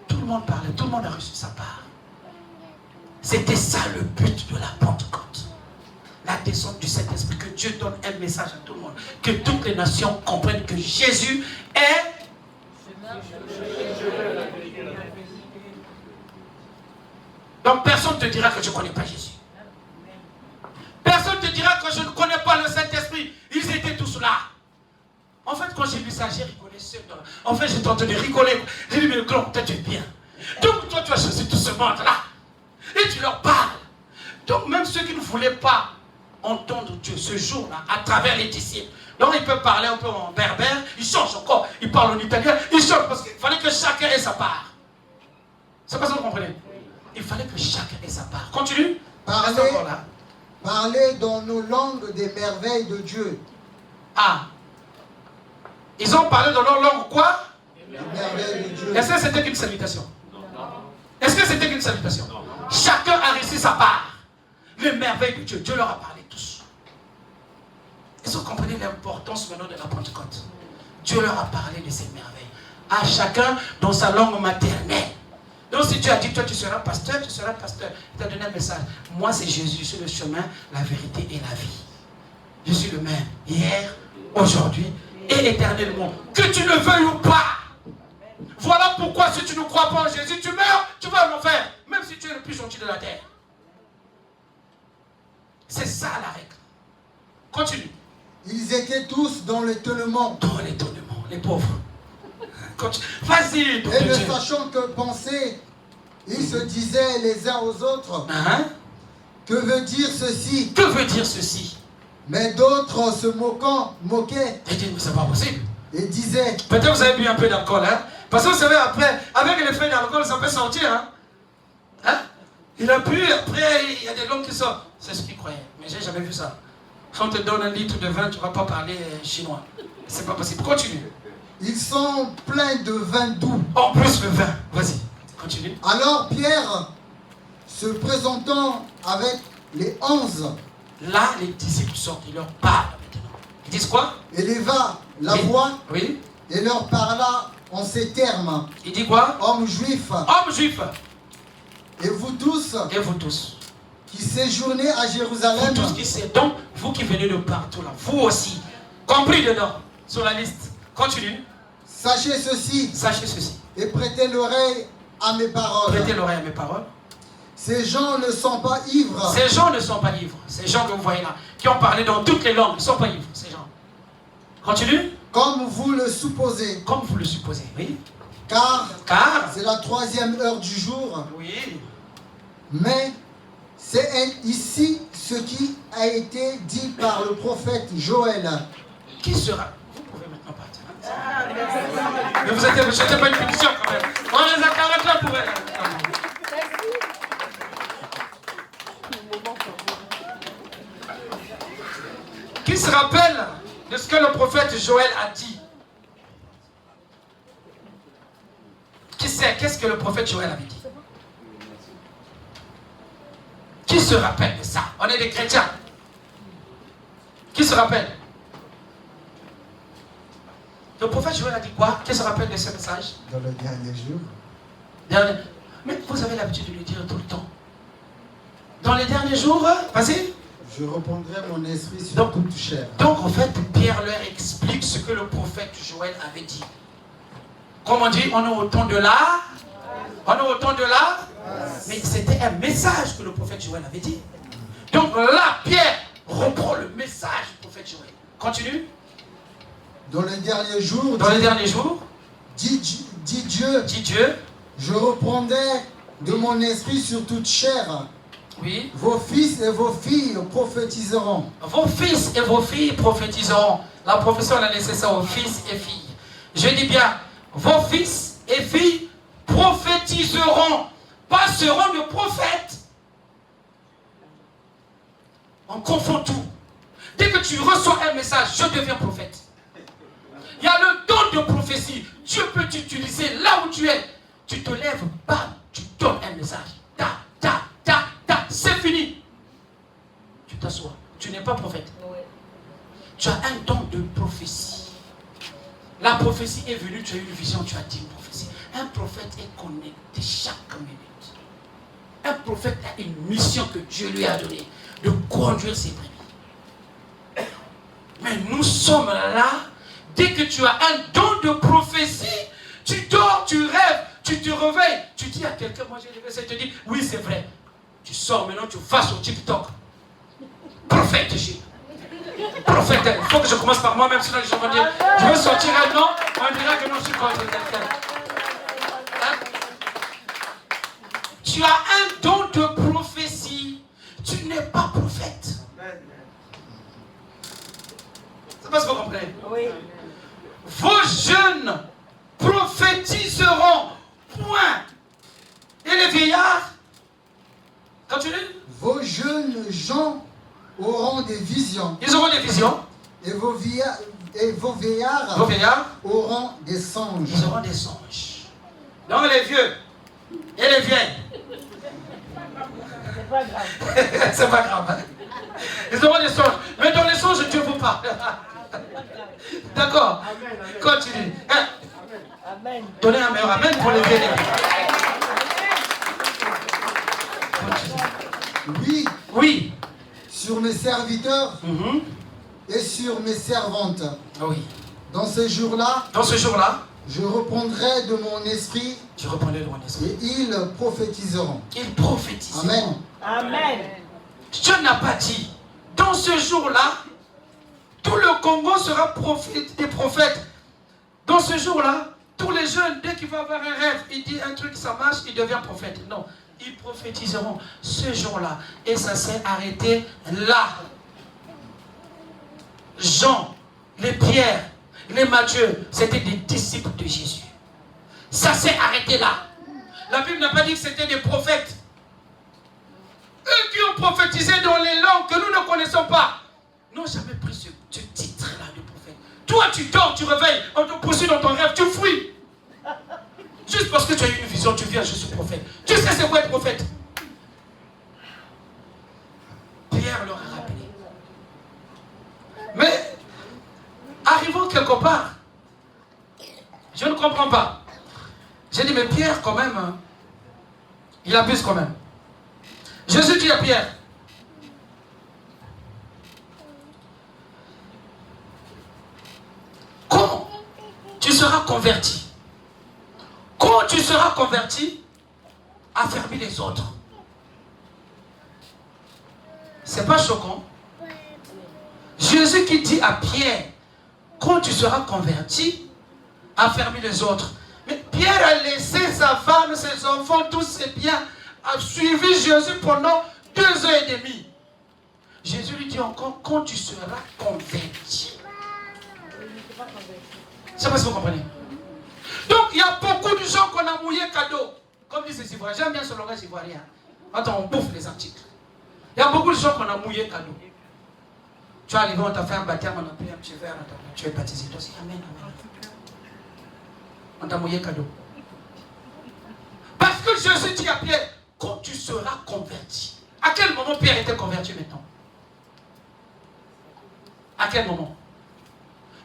Tout le monde parlait, tout le monde a reçu sa part. C'était ça le but de la Pentecôte. La descente du Saint-Esprit, que Dieu Dieu donne un message à tout le monde. Que toutes les nations comprennent que Jésus est... Donc personne ne te dira que je ne connais pas Jésus. Personne ne te dira que je ne connais pas le Saint-Esprit. Ils étaient tous là. En fait, quand j'ai lu ça, j'ai rigolé seul. En fait, j'étais en train de rigoler. J'ai dit, mais Claude, toi tu es bien. Donc toi tu as choisi tout ce monde-là. Et tu leur parles. Donc même ceux qui ne voulaient pas entendre Dieu ce jour-là, à travers les disciples, donc ils peuvent parler un peu en berbère, ils changent encore, ils parlent en italien, ils changent parce qu'il fallait que chacun ait sa part. C'est pas ça que vous comprenez? Il fallait que chacun ait sa part. Continue. Parler dans nos langues des merveilles de Dieu. Ah. Ils ont parlé dans leur langue quoi? Les merveilles de Dieu. Est-ce que c'était qu'une salutation? Est-ce que c'était qu'une salutation? Chacun a reçu sa part. Les merveilles de Dieu. Dieu leur a parlé tous. Est-ce que vous comprenez l'importance maintenant de la Pentecôte? Dieu leur a parlé de ces merveilles. À chacun dans sa langue maternelle. Donc si Dieu a dit, toi tu seras pasteur, tu seras pasteur. Il t'a donné un message. Moi c'est Jésus, je suis le chemin, la vérité et la vie. Je suis le même hier, aujourd'hui et éternellement. Que tu le veuilles ou pas. Voilà pourquoi si tu ne crois pas en Jésus, tu meurs, tu vas en enfer. Même si tu es le plus gentil de la terre. C'est ça la règle. Continue. Ils étaient tous dans l'étonnement. Dans l'étonnement, les pauvres. Vas-y. Et ne sachant que penser, ils se disaient les uns aux autres. Que veut dire ceci? Que veut dire ceci? Mais d'autres se moquaient. Et disent, c'est pas possible. Et disaient. Peut-être vous avez bu un peu d'alcool, hein? Parce que vous savez, après, avec l'effet d'alcool, ça peut sortir, hein? Hein? Il a bu, après, il y a des langues qui sortent. C'est ce qu'ils croyaient. Mais j'ai jamais vu ça. Si on te donne un litre de vin, tu ne vas pas parler chinois. C'est pas possible. Continue. Ils sont pleins de vin doux. En plus, le vin. Vas-y, continue. Alors Pierre, se présentant avec les 11. Là, les disciples sortent, ils leur parlent maintenant. Ils disent quoi? Éleva la voix. Oui. Et leur parla en ces termes. Il dit quoi? Hommes juifs. Hommes juifs. Et vous tous. Et vous tous. Qui séjournez à Jérusalem. Vous tous qui séjournez. Donc, vous qui venez de partout là, vous aussi, compris dedans, sur la liste. Continue. Sachez ceci. Sachez ceci. Et prêtez l'oreille à mes paroles. Prêtez l'oreille à mes paroles. Ces gens ne sont pas ivres. Ces gens ne sont pas ivres. Ces gens que vous voyez là, qui ont parlé dans toutes les langues, ne sont pas ivres, ces gens. Continue. Comme vous le supposez. Comme vous le supposez, oui. Car c'est la 3e heure du jour. Oui. Mais c'est ici ce qui a été dit par le prophète Joël. Qui sera? Vous pouvez maintenant partir. Mais vous n'êtes pas une punition quand même. On les a 40 là pour elle. Qui se rappelle de ce que le prophète Joël a dit? Qui sait qu'est-ce que le prophète Joël avait dit? Qui se rappelle de ça? On est des chrétiens. Qui se rappelle? Le prophète Joël a dit quoi? Qui se rappelle de ce message? Dans le dernier jour. Mais vous avez l'habitude de le dire tout le temps. Dans les derniers jours, vas-y. Je reprendrai mon esprit sur toute chair. Donc en fait, Pierre leur explique ce que le prophète Joël avait dit. Comme on dit, on est au temps de là. On est au temps de là. Mais c'était un message que le prophète Joël avait dit. Donc là, Pierre reprend le message du prophète Joël. Continue. Dans les derniers jours. Dans les derniers jours. Dit Dieu. Je reprendrai de mon esprit sur toute chair. Oui. Vos fils et vos filles prophétiseront. Vos fils et vos filles prophétiseront. La prophétie, on a laissé ça aux fils et filles. Je dis bien, vos fils et filles prophétiseront. Pas seront de prophètes. On confond tout. Dès que tu reçois un message, je deviens prophète. Il y a le don de prophétie. Dieu peut t'utiliser là où tu es. Tu te lèves, bam, tu donnes un message. C'est fini. Tu t'assois. Tu n'es pas prophète. Tu as un don de prophétie. La prophétie est venue, tu as eu une vision, tu as dit une prophétie. Un prophète est connecté chaque minute. Un prophète a une mission que Dieu lui a donnée, de conduire ses brebis. Mais nous sommes là. Dès que tu as un don de prophétie, tu dors, tu rêves, tu te réveilles. Tu dis à quelqu'un, moi j'ai rêvé, ça te dit, oui c'est vrai. Tu sors maintenant, tu vas sur TikTok. Prophète, prophète, il faut que je commence par moi, même sinon les gens vont dire, je veux sortir un nom, on dira que non, je suis contre quelqu'un. Hein? Tu as un don de prophétie, tu n'es pas prophète. C'est pas ce que vous comprenez? Oui. Vos jeunes prophétiseront, point. Et les vieillards, quand tu dis? Vos jeunes gens auront des visions. Ils auront des visions. Et vos vieillards auront des songes. Ils auront des songes. Donc les vieux et les vieilles. C'est pas grave. C'est pas grave. Hein? Ils auront des songes. Mais dans les songes, Dieu vous parle. D'accord. Continue. Hein? Amen. Donnez un meilleur amen pour les vieux. Oui. Oui. Sur mes serviteurs et sur mes servantes. Oui. Dans ces jours-là, je reprendrai de mon esprit. Tu reprendrai de mon esprit. Et ils prophétiseront. Ils prophétiseront. Amen. Amen. Dieu n'a pas dit. Dans ce jour-là, tout le Congo sera des prophètes. Dans ce jour-là, tous les jeunes, dès qu'il va avoir un rêve, il dit un truc, ça marche, il devient prophète. Non. Ils prophétiseront ce jour-là. Et ça s'est arrêté là. Jean, les Pierre, les Matthieu, c'était des disciples de Jésus. Ça s'est arrêté là. La Bible n'a pas dit que c'était des prophètes. Eux qui ont prophétisé dans les langues que nous ne connaissons pas, n'ont jamais pris ce titre-là de prophète. Toi, tu dors, tu réveilles, on te poursuit dans ton rêve, tu fuis. Juste parce que tu as eu une vision, tu viens, je suis prophète. Tu sais c'est quoi être prophète? Pierre leur a rappelé. Mais, arrivons quelque part, je ne comprends pas. J'ai dit, mais Pierre, quand même, hein, il abuse quand même. Jésus dit à Pierre, quand tu seras converti, quand tu seras converti, affermis les autres. C'est pas choquant. Jésus qui dit à Pierre, quand tu seras converti, affermis les autres. Mais Pierre a laissé sa femme, ses enfants, tous ses biens, a suivi Jésus pendant 2 ans et demi. Jésus lui dit encore, quand tu seras converti. Je ne sais pas si vous comprenez. Donc, il y a beaucoup de gens qu'on a mouillé cadeau. Comme disent les Ivoiriens. J'aime bien ce langage ivoirien. Attends, on bouffe les articles. Il y a beaucoup de gens qu'on a mouillé cadeau. Tu es arrivé, on t'a fait un baptême, on a pris un petit verre, tu es baptisé. Toi aussi, amen, amen. On t'a mouillé cadeau. Parce que Jésus dit à Pierre, quand tu seras converti. À quel moment Pierre était converti maintenant? À quel moment?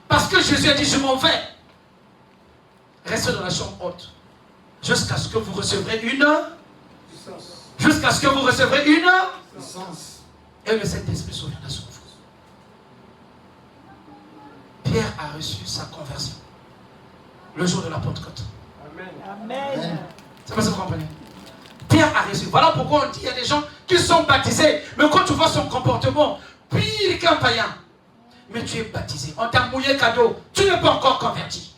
Parce que Jésus a dit, je m'en vais. Restez dans la chambre haute. Jusqu'à ce que vous recevrez une puissance. Jusqu'à ce que vous recevrez une puissance. Et le Saint-Esprit surviendra sur vous. Pierre a reçu sa conversion le jour de la Pentecôte. Amen. Amen. C'est pas ça que vous comprenez? Pierre a reçu. Voilà pourquoi on dit qu'il y a des gens qui sont baptisés. Mais quand tu vois son comportement, pire qu'un païen. Mais tu es baptisé. On t'a mouillé cadeau. Tu n'es pas encore converti.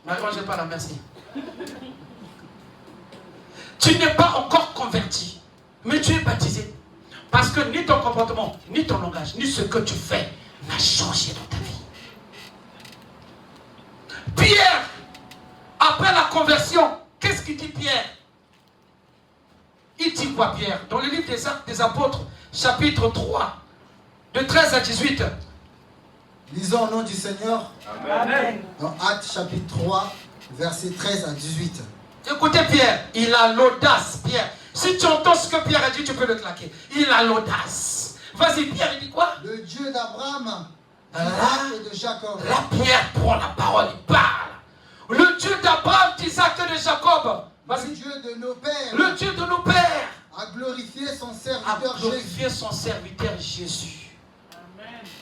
Maintenant, je parle, merci. Tu n'es pas encore converti. Mais tu es baptisé. Parce que ni ton comportement, ni ton langage, ni ce que tu fais n'a changé dans ta vie. Pierre, après la conversion, qu'est-ce qu'il dit Pierre? Il dit quoi Pierre? Dans le livre des Actes des Apôtres, chapitre 3, de 13 à 18. Lisons au nom du Seigneur. Amen. Dans Actes chapitre 3, versets 13 à 18. Écoutez Pierre, il a l'audace, Pierre. Si tu entends ce que Pierre a dit, tu peux le claquer. Il a l'audace. Vas-y, Pierre, il dit quoi? Le Dieu d'Abraham, d'Isaac et de Jacob. Là, Pierre prend la parole, il parle. Le Dieu d'Abraham, d'Isaac et de Jacob. Le Dieu de nos pères. Le Dieu de nos pères. a glorifié son a serviteur Jésus, glorifié son serviteur Jésus.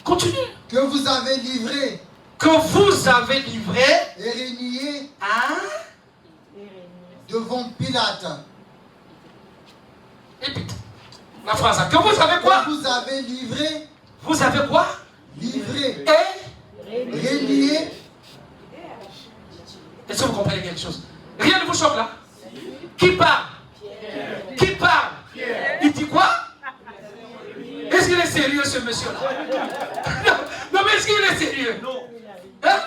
Continue. que vous avez livré Que vous avez livré et régné à... devant Pilate. Répète la phrase. Que vous avez quoi? Que vous avez livré, Vous avez quoi? livré Et régné. est-ce que vous comprenez quelque chose? Rien ne vous choque là? Qui parle? Qui parle? Il dit quoi? Est-ce qu'il est sérieux ce monsieur-là? Non mais est-ce qu'il est sérieux? Non. Hein?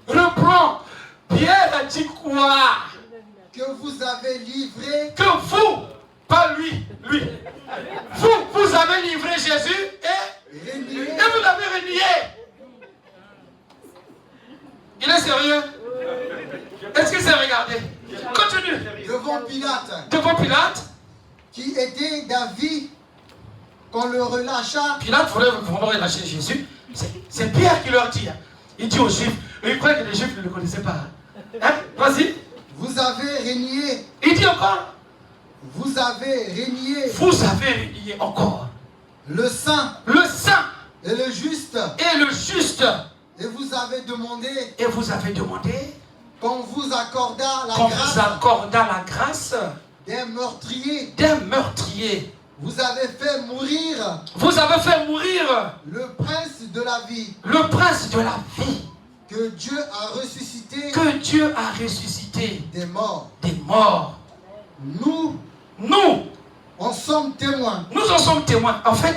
Reprends. Pierre a dit quoi? Que vous avez livré, Que vous, pas lui, lui. Vous avez livré Jésus et régné vous l'avez renié. Il est sérieux? Est-ce qu'il s'est regardé? Continue. devant Pilate, Devant Pilate, qui était d'avis qu'on le relâcha. Pilate voulait vraiment relâcher Jésus. C'est Pierre qui leur dit. Il dit aux Juifs, il croyait que les Juifs ne le connaissaient pas. Hein? Vas-y. Vous avez régné, Il dit encore, vous avez régné vous avez renié encore le saint le saint et le juste, et le juste. et vous avez demandé Et vous avez demandé qu'on vous accordât la qu'on vous grâce accorda la grâce des meurtriers. d'un meurtrier. Vous avez fait mourir Vous avez fait mourir le prince de la vie, le prince de la vie que Dieu a ressuscité que Dieu a ressuscité des morts. des morts. Nous Nous en sommes témoins. Nous en sommes témoins. En fait,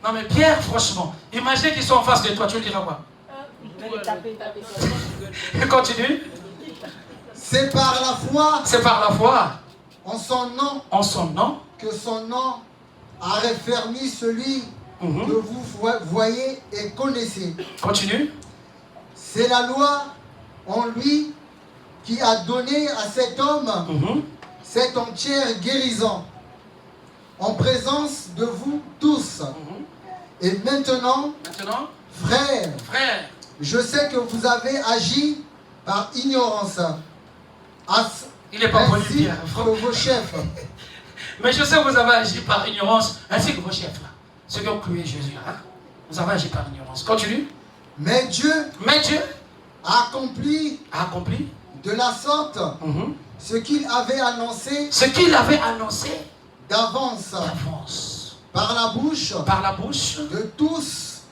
non mais Pierre, franchement, imagine qu'ils sont en face de toi, tu lui diras quoi? Continue. C'est par la foi C'est par la foi en son nom que son nom a raffermi celui que vous voyez et connaissez. Continue. C'est la loi en lui qui a donné à cet homme cette entière guérison en présence de vous tous. Et maintenant, frères, je sais que vous avez agi par ignorance, il n'est pas poli, ainsi Pierre. que vos chefs. Mais je sais que vous avez agi par ignorance, ainsi que vos chefs là, ceux qui ont cru Jésus. Hein? Vous avez agi par ignorance. Continue. Mais Dieu a accompli de la sorte ce qu'il avait annoncé d'avance par la bouche de tous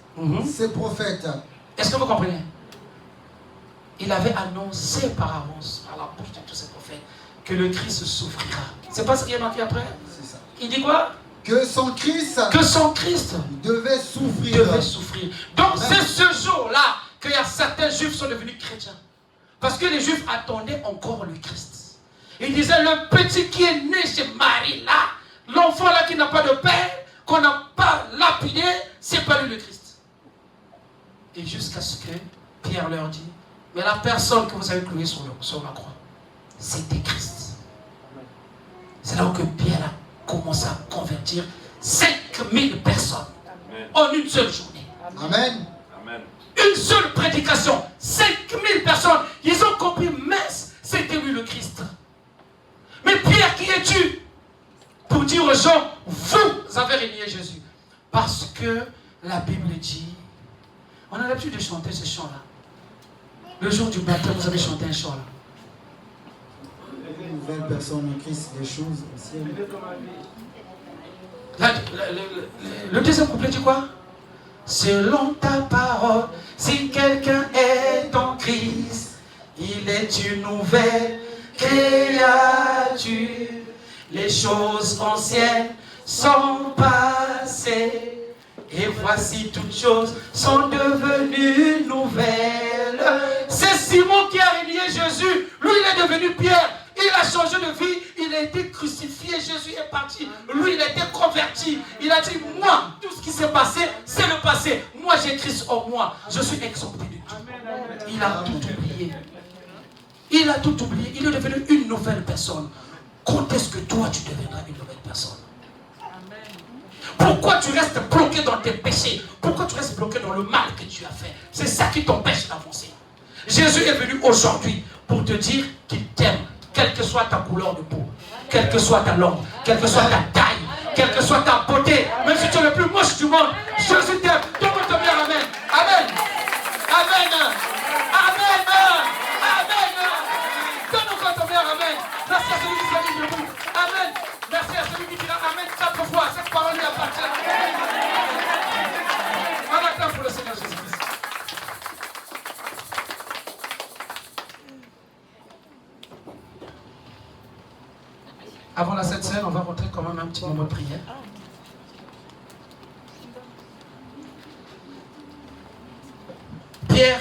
ses prophètes. Est-ce que vous comprenez? Il avait annoncé par avance, par la bouche de tous ses prophètes, que le Christ souffrira. C'est pas ce qui est marqué après? C'est ça. Il dit quoi? Que son Christ devait souffrir. Donc c'est ce jour-là qu'il y a certains juifs sont devenus chrétiens. Parce que les juifs attendaient encore le Christ. Ils disaient, le petit qui est né chez Marie là, l'enfant là qui n'a pas de père, qu'on n'a pas lapidé, c'est pas lui le Christ. Et jusqu'à ce que Pierre leur dit, mais la personne que vous avez clouée sur la croix, c'était Christ. C'est là où que Pierre a commencé à convertir 5000 personnes en une seule journée. Amen. Une seule prédication, 5000 personnes, ils ont compris, mince, c'était lui le Christ. Mais Pierre, qui es-tu pour dire aux gens, vous avez renié Jésus? Parce que la Bible dit, on a l'habitude de chanter ce chant-là. Le jour du baptême, vous avez chanté un chant là. Une nouvelle personne en Christ, des choses anciennes. Le deuxième couplet dit quoi? Selon ta parole, si quelqu'un est en Christ, il est une nouvelle créature. Les choses anciennes sont passées, et voici toutes choses sont devenues nouvelles. C'est Simon qui a renié Jésus. Lui, il est devenu Pierre. Il a changé de vie, il a été crucifié, Jésus est parti. Lui, il a été converti. Il a dit, moi, tout ce qui s'est passé, c'est le passé. Moi, j'ai Christ en moi. Je suis exempté de tout. Il a tout oublié. Il a tout oublié. Il est devenu une nouvelle personne. Quand est-ce que toi, tu deviendras une nouvelle personne? Pourquoi tu restes bloqué dans tes péchés? Pourquoi tu restes bloqué dans le mal que tu as fait? C'est ça qui t'empêche d'avancer. Jésus est venu aujourd'hui pour te dire qu'il t'aime, quelle que soit ta couleur de peau. quelle que soit ta langue, quelle que soit ta taille, quelle que soit ta beauté, même si tu es le plus moche du monde, Jésus t'aime. Donne-moi ton bien, amen. Amen. Amen. Amen. Amen. Donne-moi ton bien, amen. Merci à celui qui s'est mis debout. Amen. Merci à celui qui dira amen 4 fois. Cette parole lui appartient. Un acclame pour le Seigneur Jésus-Christ. Avant la Sainte Seine, on va rentrer quand même un petit moment de prière. Pierre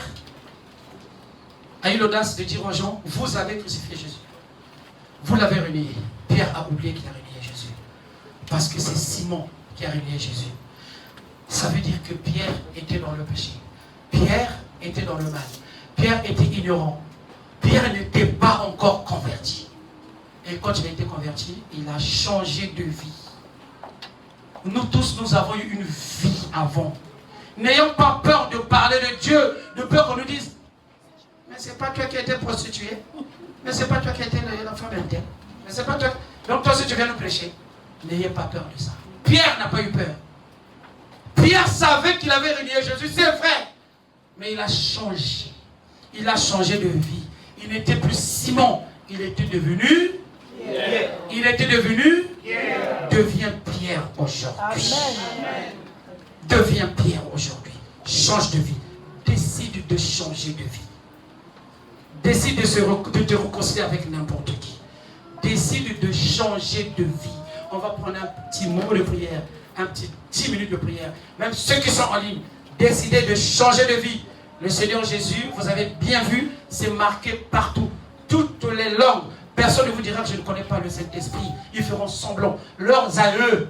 a eu l'audace de dire aux gens, vous avez crucifié Jésus. Vous l'avez renié. Pierre a oublié qu'il a renié Jésus. Parce que c'est Simon qui a renié Jésus. Ça veut dire que Pierre était dans le péché. Pierre était dans le mal. Pierre était ignorant. Pierre n'était pas encore converti. Et quand il a été converti, il a changé de vie. Nous tous, nous avons eu une vie avant. N'ayons pas peur de parler de Dieu, de peur qu'on nous dise, mais c'est pas toi qui as été prostituée, mais c'est pas toi qui as été la femme interne, mais c'est pas toi. Donc toi, si tu viens nous prêcher, n'ayez pas peur de ça. Pierre n'a pas eu peur. Pierre savait qu'il avait renié Jésus, c'est vrai, mais il a changé. Il a changé de vie. Il n'était plus Simon, il était devenu. Il était devenu. Devient Pierre aujourd'hui. Deviens Pierre aujourd'hui. Change de vie. Décide de changer de vie. Décide de te réconcilier avec n'importe qui. Décide de changer de vie. On va prendre un petit moment de prière. Un petit 10 minutes de prière. Même ceux qui sont en ligne, décidez de changer de vie. Le Seigneur Jésus, vous avez bien vu, c'est marqué partout. Toutes les langues. Personne ne vous dira que je ne connais pas le Saint-Esprit. Ils feront semblant. Leurs à eux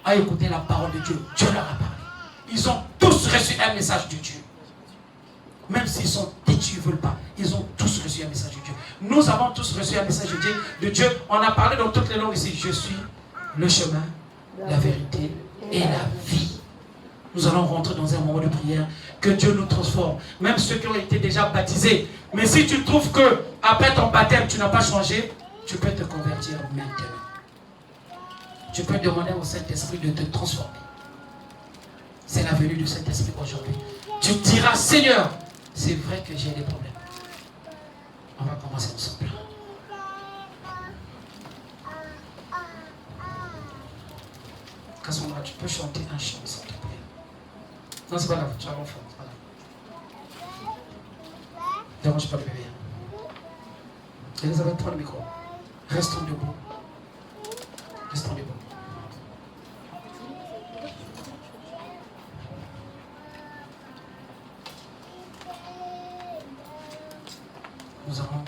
à écouter la parole de Dieu. Dieu leur a parlé. Ils ont tous reçu un message de Dieu. Même s'ils sont têtus, ils ne veulent pas. Ils ont tous reçu un message de Dieu. Nous avons tous reçu un message de Dieu. On a parlé dans toutes les langues ici. Je suis le chemin, la vérité et la vie. Nous allons rentrer dans un moment de prière. Que Dieu nous transforme. Même ceux qui ont été déjà baptisés. Mais si tu trouves que après ton baptême, tu n'as pas changé, tu peux te convertir maintenant. Tu peux demander au Saint-Esprit de te transformer. C'est la venue du Saint-Esprit aujourd'hui. Tu diras, Seigneur, c'est vrai que j'ai des problèmes. On va commencer ensemble. Cassandra, tu peux chanter un chant, s'il te plaît. Non, c'est pas grave, tu as l'enfant, c'est pas grave. Dérange pas le bébé. Elisabeth, prends le micro. Restons debout. Restons debout. Nous allons